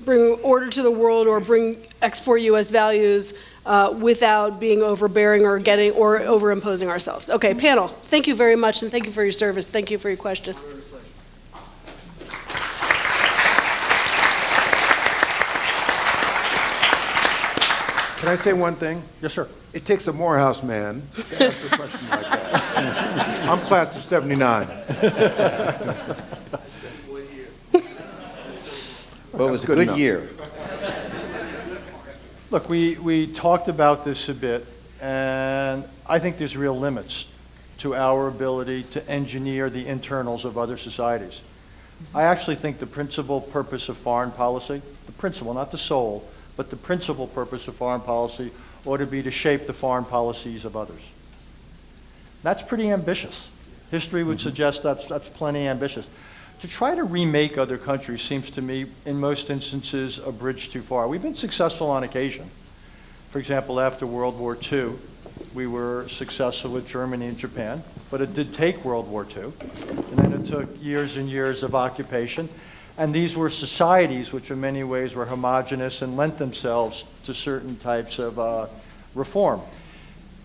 bring order to the world or export U.S. values without being overbearing or overimposing ourselves? Okay, panel, thank you very much, and thank you for your service. Thank you for your question. Can I say one thing? Yes, sir. It takes a Morehouse man to ask a question like that. I'm class of 79. Well, it was a good good enough. year. Look, we talked about this a bit, and I think there's real limits to our ability to engineer the internals of other societies. I actually think the principal purpose of foreign policy, the principal, not the sole, but the principal purpose of foreign policy ought to be to shape the foreign policies of others. That's pretty ambitious. History would suggest that's plenty ambitious. To try to remake other countries seems to me, in most instances, a bridge too far. We've been successful on occasion. For example, after World War II, we were successful with Germany and Japan, but it did take World War II, and then it took years and years of occupation. And these were societies which in many ways were homogenous and lent themselves to certain types of reform.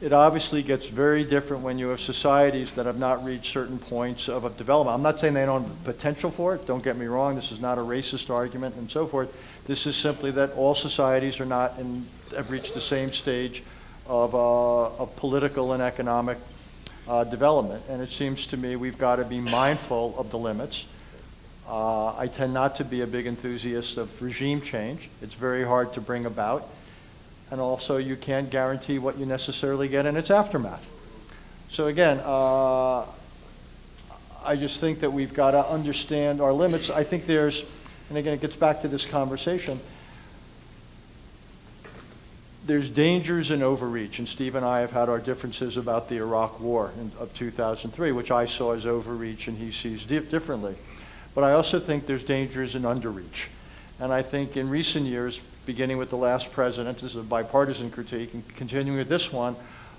It obviously gets very different when you have societies that have not reached certain points of development. I'm not saying they don't have the potential for it. Don't get me wrong. This is not a racist argument and so forth. This is simply that all societies are not have reached the same stage of political and economic development. And it seems to me we've got to be mindful of the limits. I tend not to be a big enthusiast of regime change. It's very hard to bring about. And also, you can't guarantee what you necessarily get in its aftermath. So again, I just think that we've got to understand our limits. I think there's, and again, it gets back to this conversation, there's dangers in overreach, and Steve and I have had our differences about the Iraq War of 2003, which I saw as overreach and he sees differently. But I also think there's dangers in underreach. And I think in recent years, beginning with the last president, this is a bipartisan critique, and continuing with this one,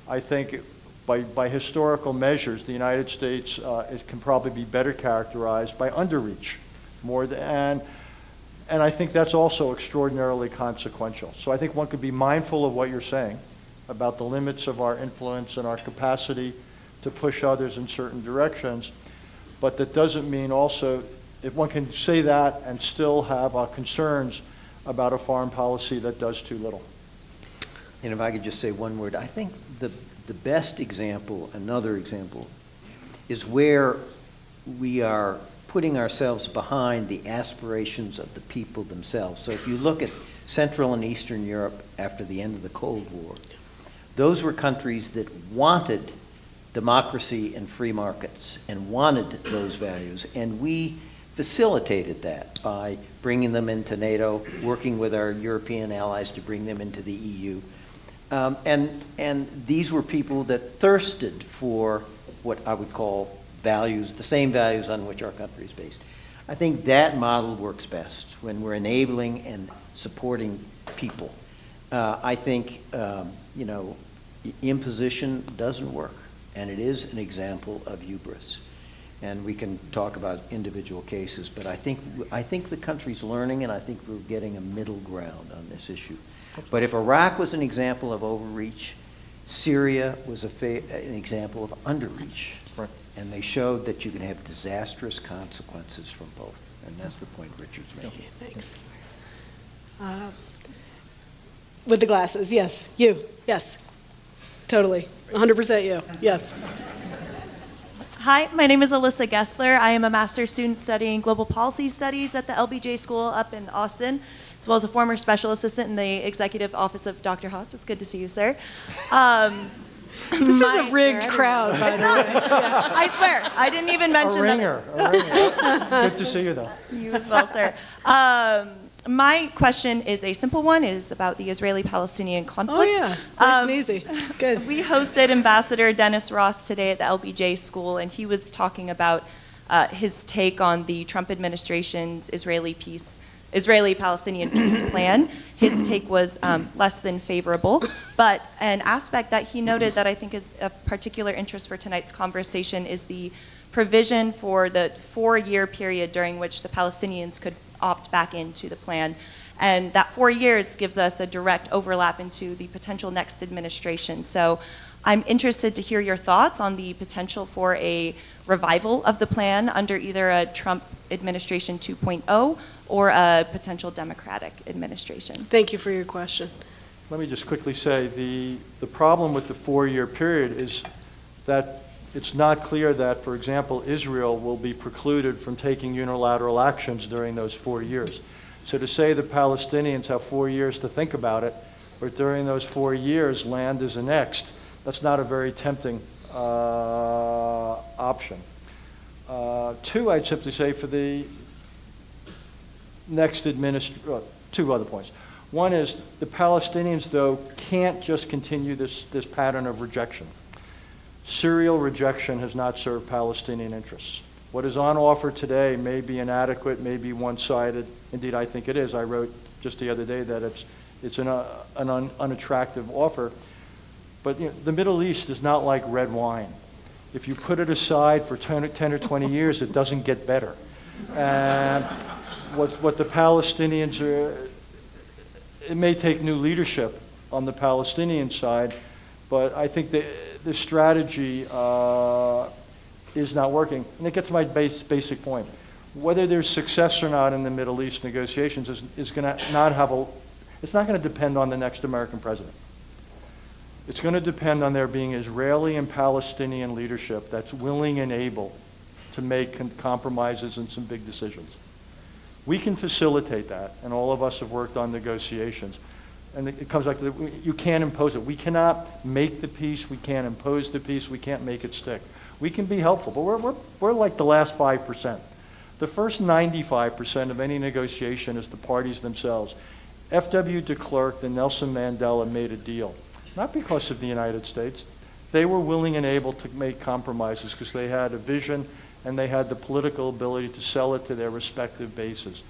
I think by historical measures, the United States it can probably be better characterized by underreach more than, and I think that's also extraordinarily consequential. So I think one could be mindful of what you're saying about the limits of our influence and our capacity to push others in certain directions, but that doesn't mean also, if one can say that and still have concerns about a foreign policy that does too little. And if I could just say one word, I think the best example, another example, is where we are putting ourselves behind the aspirations of the people themselves. So if you look at Central and Eastern Europe after the end of the Cold War, those were countries that wanted democracy and free markets and wanted those values, and we facilitated that by bringing them into NATO, working with our European allies to bring them into the EU. And these were people that thirsted for what I would call values, the same values on which our country is based. I think that model works best when we're enabling and supporting people. I think, imposition doesn't work, and it is an example of hubris. And we can talk about individual cases, but I think the country's learning, and I think we're getting a middle ground on this issue. But if Iraq was an example of overreach, Syria was an example of underreach. Right. And they showed that you can have disastrous consequences from both. And that's the point Richard's making. Okay, thanks. With the glasses, yes. You, yes. Totally. 100% you, yes. Hi, my name is Alyssa Gessler. I am a master's student studying global policy studies at the LBJ School up in Austin, as well as a former special assistant in the executive office of Dr. Haas. It's good to see you, sir. This is a rigged crowd, by the way. Yeah, I swear, I didn't even mention A ringer. Good to see you, though. You as well, sir. My question is a simple one. It is about the Israeli-Palestinian conflict. Oh, yeah. Nice and easy. Good. We hosted Ambassador Dennis Ross today at the LBJ School, and he was talking about his take on the Trump administration's Israeli-Palestinian peace plan. His take was less than favorable, but an aspect that he noted that I think is of particular interest for tonight's conversation is the provision for the 4-year period during which the Palestinians could opt back into the plan. And that 4 years gives us a direct overlap into the potential next administration. So I'm interested to hear your thoughts on the potential for a revival of the plan under either a Trump administration 2.0 or a potential Democratic administration. Thank you for your question. Let me just quickly say, the problem with the 4-year period is that it's not clear that, for example, Israel will be precluded from taking unilateral actions during those 4 years. So to say the Palestinians have 4 years to think about it, but during those 4 years land is annexed, that's not a very tempting option. 2, I'd simply say for the next administration, 2 other points. One is the Palestinians, though, can't just continue this pattern of rejection. Serial rejection has not served Palestinian interests. What is on offer today may be inadequate, may be one-sided. Indeed, I think it is. I wrote just the other day that it's an unattractive offer. But the Middle East is not like red wine. If you put it aside for 10 or 20 years, it doesn't get better. And what the Palestinians are, it may take new leadership on the Palestinian side, but I think the strategy is not working. And it gets to my basic point. Whether there's success or not in the Middle East negotiations is going to not have it's not going to depend on the next American president. It's going to depend on there being Israeli and Palestinian leadership that's willing and able to make compromises and some big decisions. We can facilitate that, and all of us have worked on negotiations. and it comes back to you can't impose it. We cannot make the peace. We can't impose the peace. We can't make it stick. We can be helpful, but we're like the last 5%. The first 95% of any negotiation is the parties themselves. F.W. de Klerk and Nelson Mandela made a deal, not because of the United States. They were willing and able to make compromises because they had a vision and they had the political ability to sell it to their respective bases.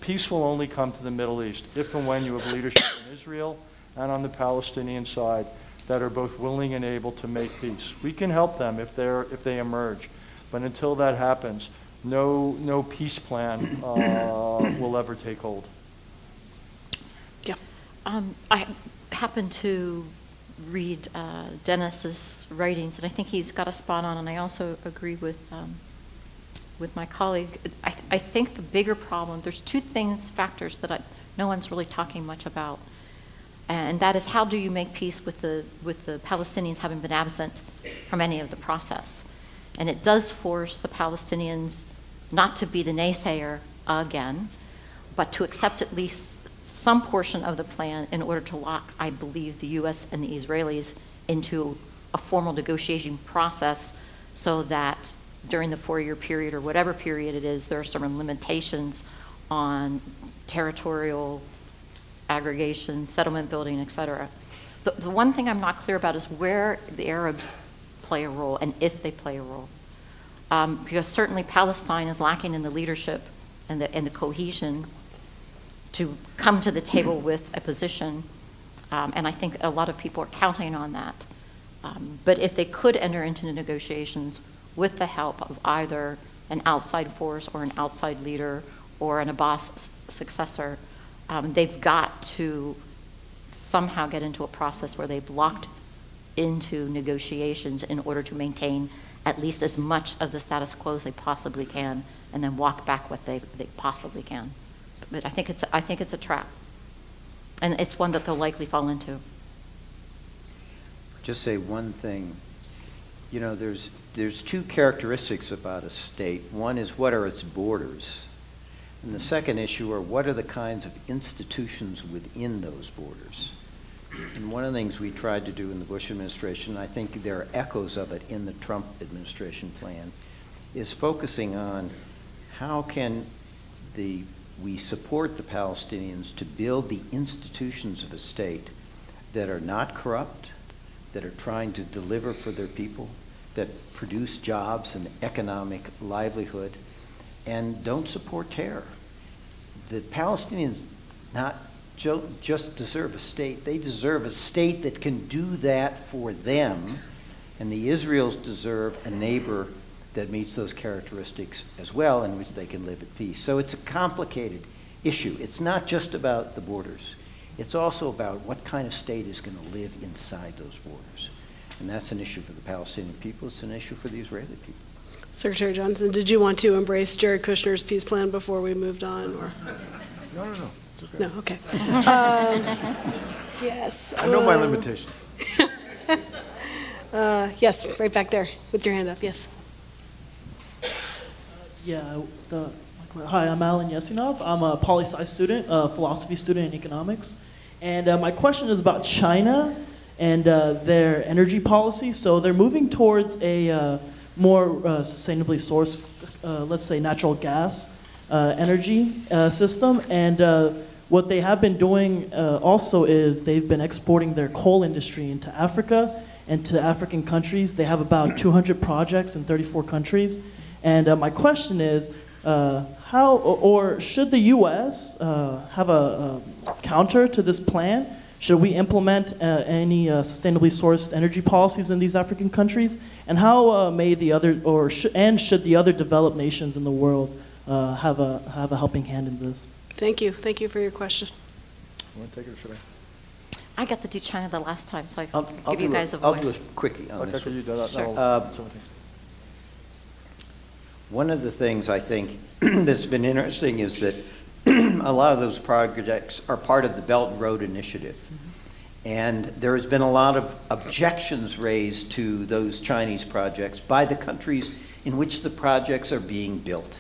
Peace will only come to the Middle East if and when you have leadership in Israel and on the Palestinian side that are both willing and able to make peace. We can help them if they emerge, but until that happens, no peace plan will ever take hold. Yeah. I happen to read Dennis's writings, and I think he's got a spot on, and I also agree with my colleague. I think the bigger problem, there's two factors that no one's really talking much about, and that is how do you make peace with the Palestinians having been absent from any of the process. And it does force the Palestinians not to be the naysayer again, but to accept at least some portion of the plan in order to lock, I believe, the U.S. and the Israelis into a formal negotiation process so that during the 4-year period or whatever period it is, there are certain limitations on territorial aggregation, settlement building, et cetera. The one thing I'm not clear about is where the Arabs play a role and if they play a role. Because certainly Palestine is lacking in the leadership and the cohesion to come to the table with a position, and I think a lot of people are counting on that. But if they could enter into the negotiations with the help of either an outside force or an outside leader or an Abbas successor, they've got to somehow get into a process where they've locked into negotiations in order to maintain at least as much of the status quo as they possibly can, and then walk back what they possibly can. But I think it's a trap, and it's one that they'll likely fall into. Just say one thing. You know, there's two characteristics about a state. One is what are its borders, and the second issue are what are the kinds of institutions within those borders. And one of the things we tried to do in the Bush administration, I think there are echoes of it in the Trump administration plan, is focusing on how can we support the Palestinians to build the institutions of a state that are not corrupt, that are trying to deliver for their people, that produce jobs and economic livelihood, and don't support terror. The Palestinians not just deserve a state, they deserve a state that can do that for them, and the Israelis deserve a neighbor that meets those characteristics as well, in which they can live at peace. So it's a complicated issue. It's not just about the borders. It's also about what kind of state is going to live inside those borders. And that's an issue for the Palestinian people. It's an issue for the Israeli people. Secretary Johnson, did you want to embrace Jared Kushner's peace plan before we moved on? Or? No. It's okay. No, okay. Yes. I know my limitations. Yes, right back there with your hand up, yes. Hi, I'm Alan Yesinov. I'm a poli-sci student, a philosophy student in economics. And my question is about China and their energy policy. So they're moving towards a more sustainably sourced, let's say, natural gas energy system. And what they have been doing also is they've been exporting their coal industry into Africa and to African countries. They have about 200 projects in 34 countries. And my question is, how or should the U.S. Have a counter to this plan? Should we implement any sustainably sourced energy policies in these African countries? And how may the other, should the other developed nations in the world have a helping hand in this? Thank you. Thank you for your question. You want to take it or should I? I got to do China the last time, so I'll give you guys a I'll voice. do it quickly on this Okay, one. you do that. Sure. One of the things I think that's been interesting is that a lot of those projects are part of the Belt and Road Initiative. And there has been a lot of objections raised to those Chinese projects by the countries in which the projects are being built.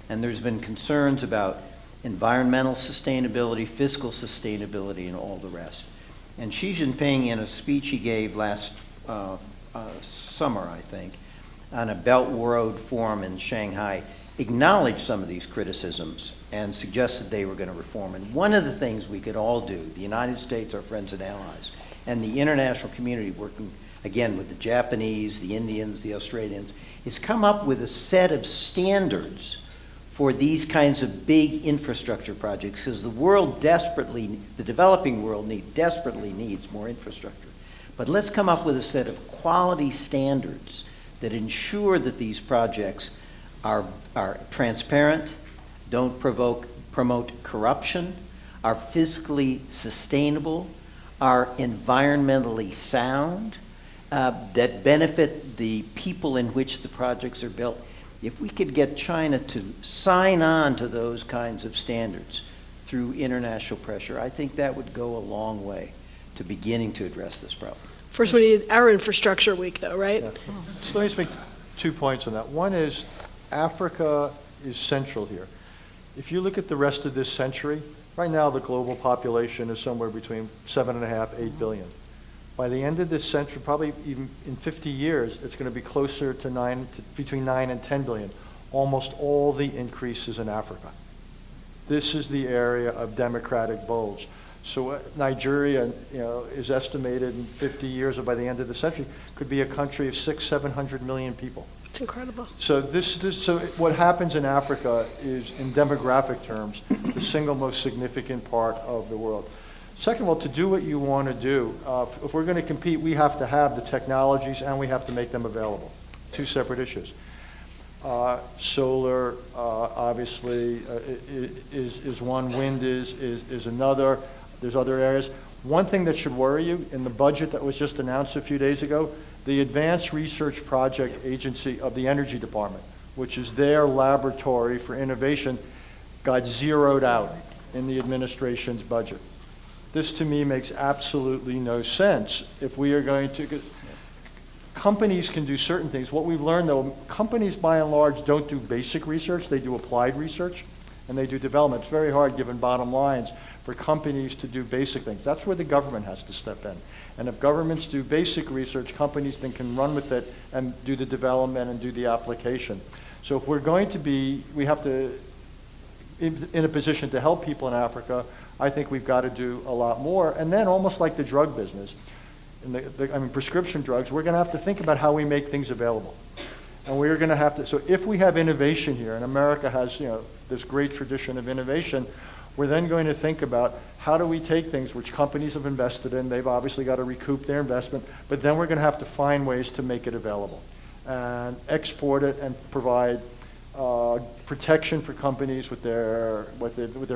And there's been concerns about environmental sustainability, fiscal sustainability, and all the rest. And Xi Jinping, in a speech he gave last summer, I think, on a Belt and Road Forum in Shanghai, acknowledged some of these criticisms and suggested they were going to reform. And one of the things we could all do, the United States, our friends and allies, and the international community working, again, with the Japanese, the Indians, the Australians, is come up with a set of standards for these kinds of big infrastructure projects, because the world desperately, the developing world desperately needs more infrastructure. But let's come up with a set of quality standards that ensure that these projects are transparent, don't promote corruption, are fiscally sustainable, are environmentally sound, that benefit the people in which the projects are built. If we could get China to sign on to those kinds of standards through international pressure, I think that would go a long way to beginning to address this problem. First, we need our infrastructure week, though, right? Yeah. So let me just make 2 points on that. One is Africa is central here. If you look at the rest of this century, right now the global population is somewhere between 7.5, 8 billion. By the end of this century, probably even in 50 years, it's going to be closer to between 9 and 10 billion. Almost all the increase is in Africa. This is the area of democratic bulge. So Nigeria, is estimated in 50 years or by the end of the century could be a country of 600-700 million people. It's incredible. So so what happens in Africa is, in demographic terms, the single most significant part of the world. Second of all, to do what you want to do, if we're going to compete, we have to have the technologies and we have to make them available. 2 separate issues. Solar, obviously, is one. Wind is another. There's other areas. One thing that should worry you, in the budget that was just announced a few days ago, the Advanced Research Project Agency of the Energy Department, which is their laboratory for innovation, got zeroed out in the administration's budget. This, to me, makes absolutely no sense. If we are going to, companies can do certain things. What we've learned, though, companies by and large don't do basic research, they do applied research, and they do development. It's very hard, given bottom lines, for companies to do basic things. That's where the government has to step in. And if governments do basic research, companies then can run with it and do the development and do the application. So if we're going to be, we have to, in a position to help people in Africa, I think we've got to do a lot more. And then, almost like the drug business, prescription drugs, we're going to have to think about how we make things available. And we're going to have to, so if we have innovation here, and America has, this great tradition of innovation, we're then going to think about how do we take things which companies have invested in, they've obviously got to recoup their investment, but then we're going to have to find ways to make it available and export it and provide protection for companies with their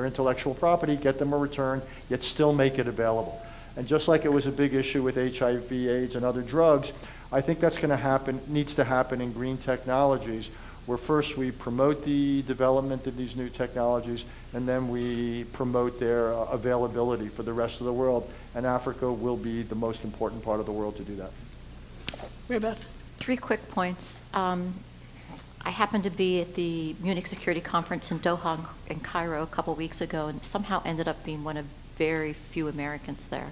intellectual property, get them a return, yet still make it available. And just like it was a big issue with HIV, AIDS, and other drugs, I think that's going to happen, needs to happen in green technologies, where first we promote the development of these new technologies, and then we promote their availability for the rest of the world. And Africa will be the most important part of the world to do that. Mary Beth. 3 quick points. I happened to be at the Munich Security Conference in Doha in Cairo a couple weeks ago, and somehow ended up being one of very few Americans there.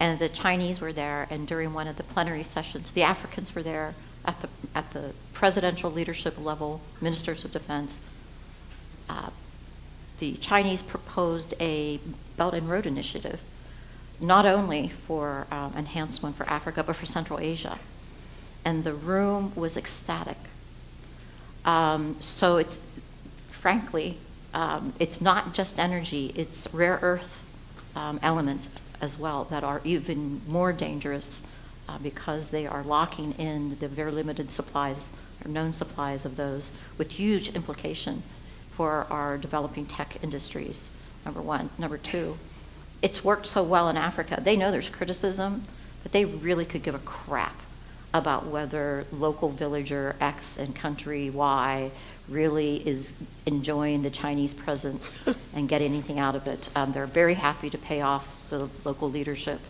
And the Chinese were there, and during one of the plenary sessions, the Africans were there at the presidential leadership level, ministers of defense. The Chinese proposed a Belt and Road Initiative, not only for enhancement for Africa, but for Central Asia. And the room was ecstatic. So it's, frankly, it's not just energy, it's rare earth elements as well that are even more dangerous because they are locking in the very limited supplies, or known supplies of those, with huge implication for our developing tech industries, number one. Number 2, it's worked so well in Africa. They know there's criticism, but they really could give a crap about whether local villager X and country Y really is enjoying the Chinese presence and getting anything out of it. They're very happy to pay off the local leadership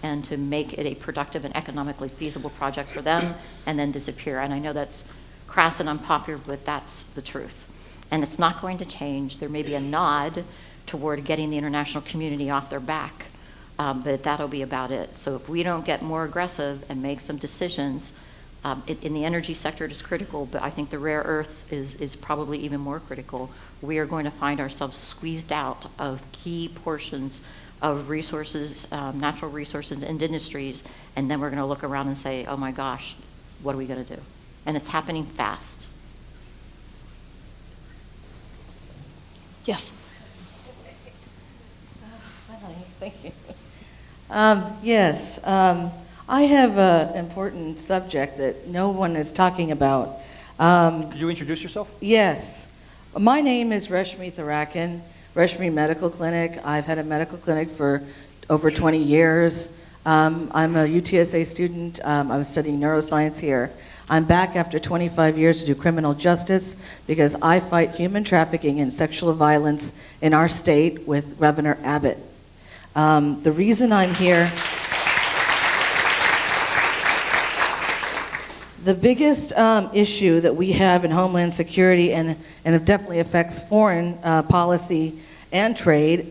and to make it a productive and economically feasible project for them and then disappear. And I know that's crass and unpopular, but that's the truth. And it's not going to change. There may be a nod toward getting the international community off their back, but that'll be about it. So if we don't get more aggressive and make some decisions, in the energy sector it is critical, but I think the rare earth is probably even more critical. We are going to find ourselves squeezed out of key portions of resources, natural resources and industries, and then we're going to look around and say, oh my gosh, what are we going to do? And it's happening fast. Yes. Thank you. Yes, I have an important subject that no one is talking about. Could you introduce yourself? Yes. My name is Reshmi Tharakan, Reshmi Medical Clinic. I've had a medical clinic for over 20 years. I'm a UTSA student. I'm studying neuroscience here. I'm back after 25 years to do criminal justice because I fight human trafficking and sexual violence in our state with Governor Abbott. The reason I'm here, the biggest issue that we have in Homeland Security, and it definitely affects foreign policy and trade,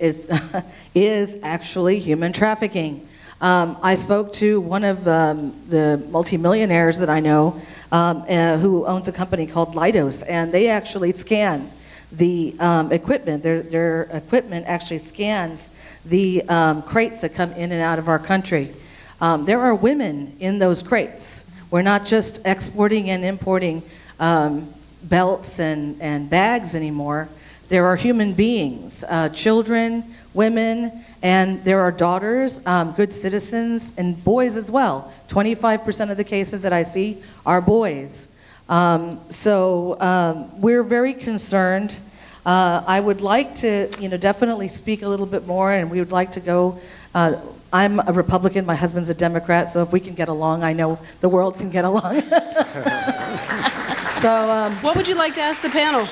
is actually human trafficking. I spoke to one of the multimillionaires that I know who owns a company called Leidos, and they actually scan the equipment. Their equipment actually scans the crates that come in and out of our country. There are women in those crates. We're not just exporting and importing belts and bags anymore. There are human beings, children, women, and there are daughters, good citizens, and boys as well. 25% of the cases that I see are boys. So we're very concerned. I would like to, definitely speak a little bit more, and we would like to go. I'm a Republican, my husband's a Democrat, so if we can get along, I know the world can get along. So, What would you like to ask the panel?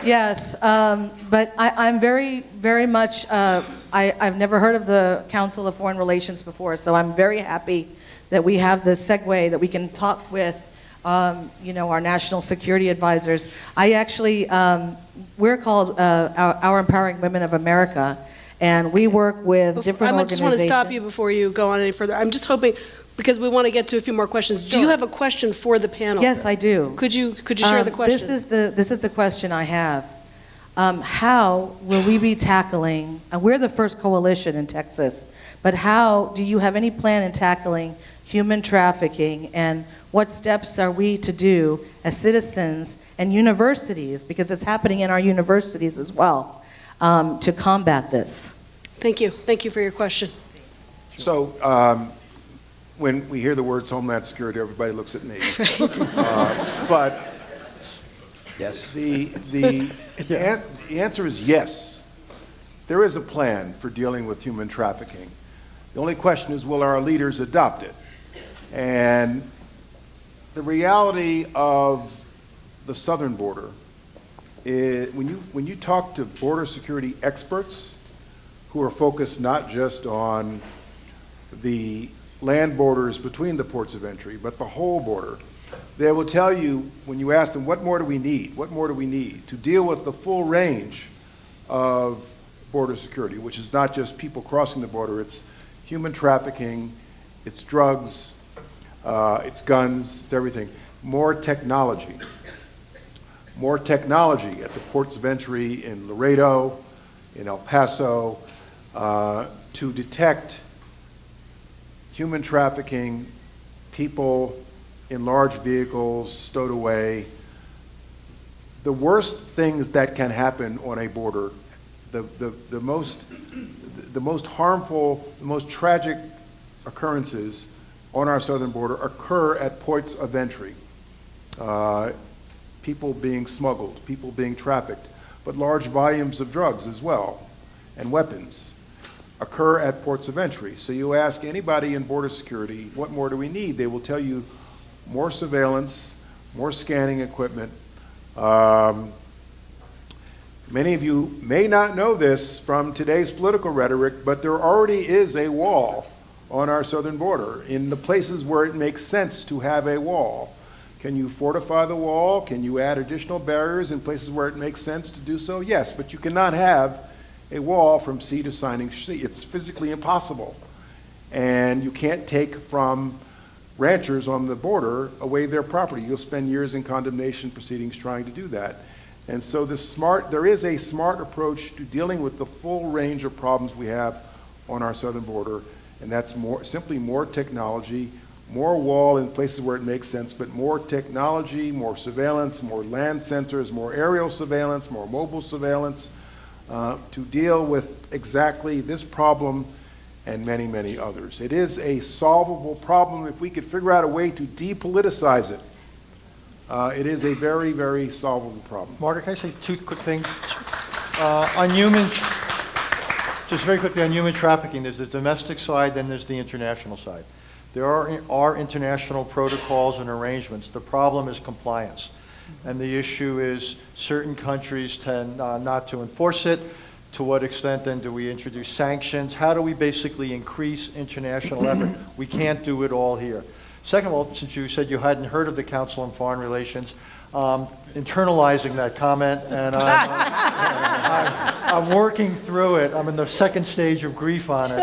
yes, but I'm very, very much, I've never heard of the Council of Foreign Relations before, so I'm very happy that we have this segue that we can talk with, our national security advisors. I actually, we're called our Empowering Women of America, and we work with different I organizations. just want to stop you before you go on any further. I'm just hoping, because we want to get to a few more questions. Do you have a question for the panel? Yes, I do. Could you share the question? This is the question I have. How will we be tackling, we're the first coalition in Texas, but how do you have any plan in tackling human trafficking, and what steps are we to do as citizens and universities, because it's happening in our universities as well, to combat this? Thank you. Thank you for your question. So when we hear the words Homeland Security, everybody looks at me. But Yes. the answer is yes. There is a plan for dealing with human trafficking. The only question is, will our leaders adopt it? And the reality of the southern border is, when you talk to border security experts who are focused not just on the land borders between the ports of entry, but the whole border, they will tell you, when you ask them, what more do we need? What more do we need to deal with the full range of border security, which is not just people crossing the border, it's human trafficking, it's drugs, it's guns, it's everything. More technology at the ports of entry in Laredo, in El Paso, to detect human trafficking, people in large vehicles stowed away. The worst things that can happen on a border, the most harmful, the most tragic occurrences on our southern border occur at ports of entry. People being smuggled, people being trafficked, but large volumes of drugs as well, and weapons occur at ports of entry. So you ask anybody in border security, what more do we need? They will tell you more surveillance, more scanning equipment. Many of you may not know this from today's political rhetoric, but there already is a wall on our southern border in the places where it makes sense to have a wall, Can you fortify the wall? Can you add additional barriers in places where it makes sense to do so? Yes, but you cannot have a wall from sea to shining sea. It's physically impossible. And you can't take from ranchers on the border away their property. You'll spend years in condemnation proceedings trying to do that. And so there is a smart approach to dealing with the full range of problems we have on our southern border, and that's simply more technology, more wall in places where it makes sense, but more technology, more surveillance, more land sensors, more aerial surveillance, more mobile surveillance to deal with exactly this problem and many, many others. It is a solvable problem if we could figure out a way to depoliticize it. It is a very, very solvable problem. Margaret, can I say two quick things? Just very quickly on human trafficking, there's the domestic side, then there's the international side. There are international protocols and arrangements. The problem is compliance. And the issue is certain countries tend not to enforce it. To what extent then do we introduce sanctions? How do we basically increase international effort? We can't do it all here. Second of all, since you said you hadn't heard of the Council on Foreign Relations, internalizing that comment, and I'm working through it. I'm in the second stage of grief on it.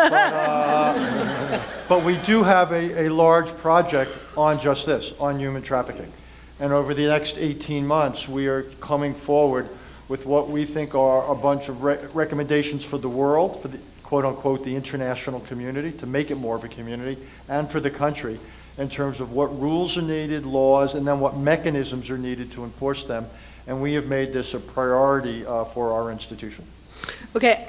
But we do have a large project on just this, on human trafficking. And over the next 18 months, we are coming forward with what we think are a bunch of recommendations for the world, for the quote-unquote the international community, to make it more of a community, and for the country, in terms of what rules are needed, laws, and then what mechanisms are needed to enforce them. And we have made this a priority for our institution. Okay,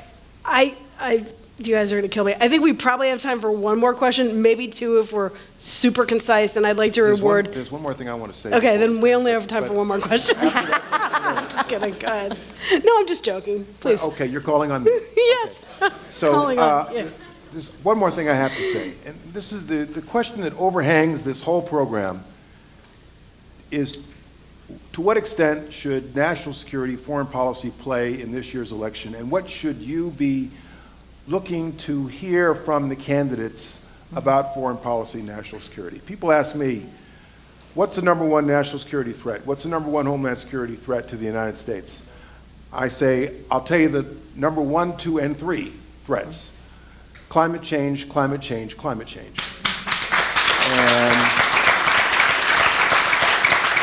you guys are going to kill me. I think we probably have time for one more question, maybe two if we're super concise, and I'd like to reward. There's one more thing I want to say. Okay, then we only have time for one more question. I'm just kidding, go ahead. No, I'm just joking, please. Okay, you're calling on me. Yes. Okay. So, Calling on, yeah. there's one more thing I have to say, and this is the question that overhangs this whole program is, to what extent should national security, foreign policy play in this year's election, and what should you be looking to hear from the candidates about foreign policy and national security? People ask me, what's the number one national security threat? What's the number one homeland security threat to the United States? I say, I'll tell you the number 1, 2, and 3 threats. Climate change, climate change, climate change. And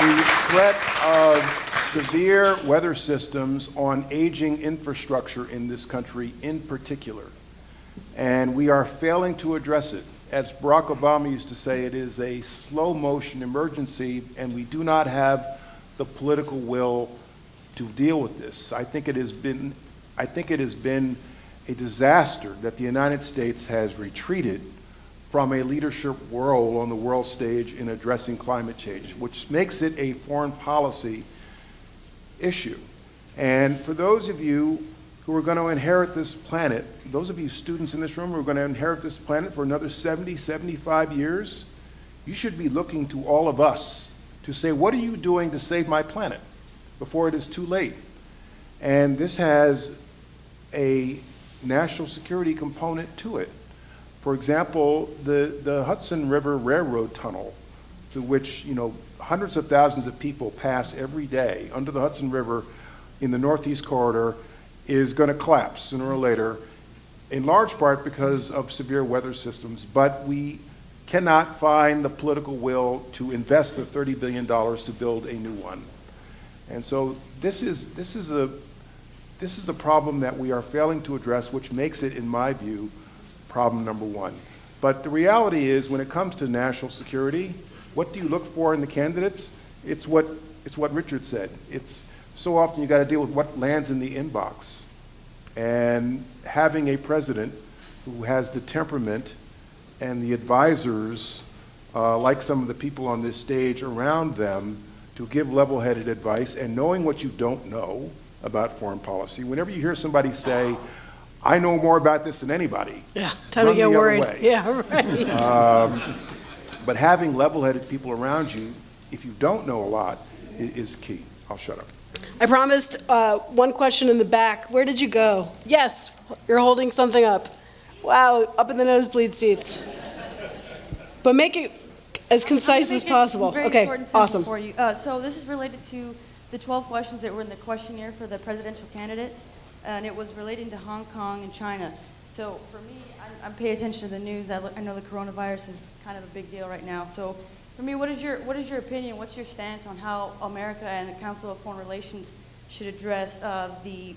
the threat of severe weather systems on aging infrastructure in this country in particular. And we are failing to address it. As Barack Obama used to say, it is a slow motion emergency, and we do not have the political will to deal with this. I think it has been a disaster that the United States has retreated from a leadership role on the world stage in addressing climate change, which makes it a foreign policy issue. And for those of you who are going to inherit this planet, those of you students in this room who are going to inherit this planet for another 70, 75 years, you should be looking to all of us to say, what are you doing to save my planet before it is too late? And this has a national security component to it. For example, the Hudson River Railroad Tunnel, through which hundreds of thousands of people pass every day under the Hudson River in the Northeast Corridor, is going to collapse sooner or later, in large part because of severe weather systems, but we cannot find the political will to invest the $30 billion to build a new one. And so this is a problem that we are failing to address, which makes it, in my view, problem number one. But the reality is, when it comes to national security, what do you look for in the candidates? It's what Richard said. It's so often you got to deal with what lands in the inbox. And having a president who has the temperament and the advisors, like some of the people on this stage around them, to give level-headed advice, and knowing what you don't know about foreign policy. Whenever you hear somebody say, I know more about this than anybody, yeah, time to get worried. Way. Yeah, right. But having level-headed people around you, if you don't know a lot, is key. I'll shut up. I promised one question in the back. Where did you go? Yes, you're holding something up. Wow, up in the nosebleed seats. But make it As concise as possible. Okay, awesome. For you. So this is related to the 12 questions that were in the questionnaire for the presidential candidates, and it was relating to Hong Kong and China. So for me, I'm paying attention to the news. I know the coronavirus is kind of a big deal right now. So for me, what is your opinion? What's your stance on how America and the Council of Foreign Relations should address the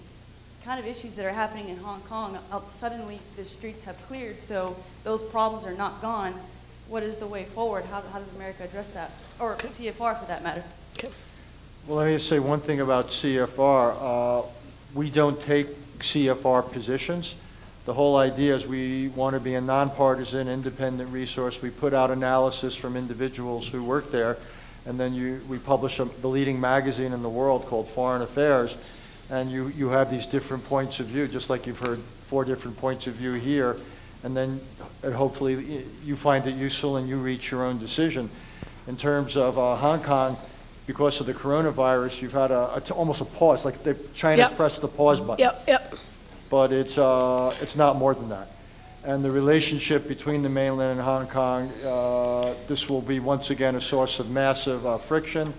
kind of issues that are happening in Hong Kong? Suddenly, the streets have cleared, so those problems are not gone. What is the way forward? How does America address that? Or CFR, for that matter. Well, let me just say one thing about CFR. We don't take CFR positions. The whole idea is we want to be a nonpartisan, independent resource. We put out analysis from individuals who work there, and then we publish the leading magazine in the world called Foreign Affairs, and you have these different points of view, just like you've heard 4 different points of view here, and then hopefully you find it useful and you reach your own decision. In terms of Hong Kong, because of the coronavirus, you've had almost a pause, like China's pressed the pause button. Yep. But it's not more than that. And the relationship between the mainland and Hong Kong, this will be once again a source of massive friction.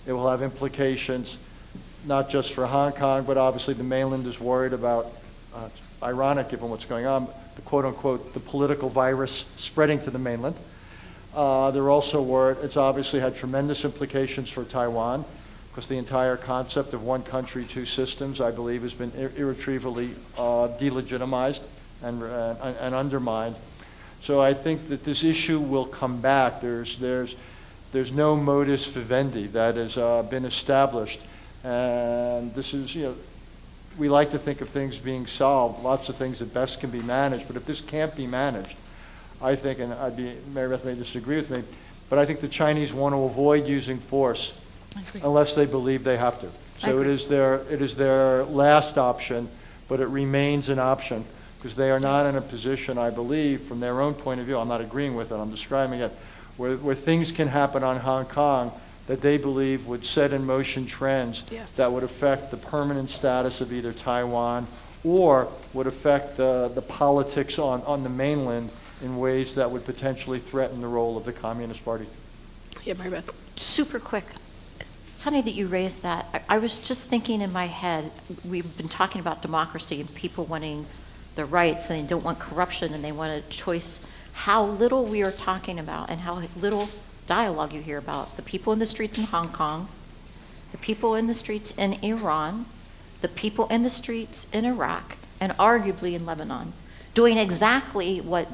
It will have implications not just for Hong Kong, but obviously the mainland is worried about, it's ironic given what's going on, the quote unquote, the political virus spreading to the mainland. They're also worried, it's obviously had tremendous implications for Taiwan, because the entire concept of one country, two systems, I believe, has been irretrievably delegitimized and undermined. So I think that this issue will come back. There's no modus vivendi that has been established, and this is, we like to think of things being solved, lots of things that best can be managed, but if this can't be managed, I think, and Mary Beth may disagree with me, but I think the Chinese want to avoid using force unless they believe they have to. So it is their last option, but it remains an option because they are not in a position, I believe, from their own point of view, I'm not agreeing with it, I'm describing it, where things can happen on Hong Kong that they believe would set in motion trends that would affect the permanent status of either Taiwan or would affect the politics on the mainland in ways that would potentially threaten the role of the Communist Party. Yeah, Mary Beth. Super quick. It's funny that you raised that. I was just thinking in my head, we've been talking about democracy and people wanting their rights and they don't want corruption and they want a choice. How little we are talking about and how little dialogue you hear about the people in the streets in Hong Kong, the people in the streets in Iran, the people in the streets in Iraq, and arguably in Lebanon, doing exactly what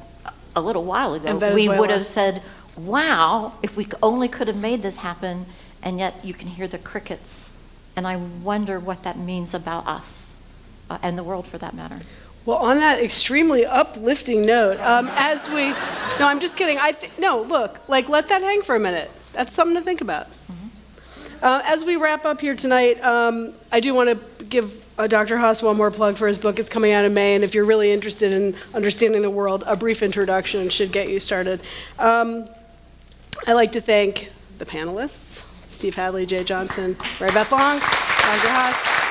a little while ago we would have said, wow, if we only could have made this happen, and yet you can hear the crickets. And I wonder what that means about us and the world for that matter. Well, on that extremely uplifting note, no, I'm just kidding. No, look, let that hang for a minute. That's something to think about. As we wrap up here tonight, I do want to give Dr. Haas one more plug for his book. It's coming out in May, and if you're really interested in understanding the world, A Brief Introduction should get you started. I'd like to thank the panelists, Steve Hadley, Jay Johnson, Mary Beth Long, Dr. Haas.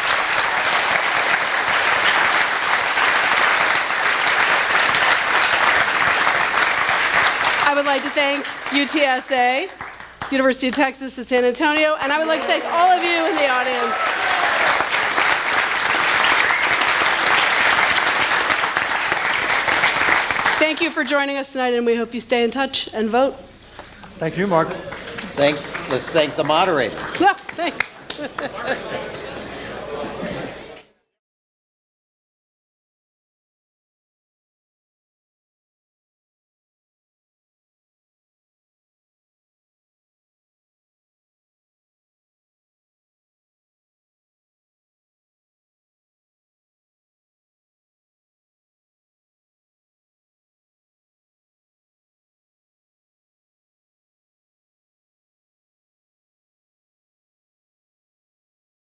I would like to thank UTSA, University of Texas at San Antonio, and I would like to thank all of you in the audience. Thank you for joining us tonight, and we hope you stay in touch and vote. Thank you, Mark. Thanks. Let's thank the moderator. No, thanks.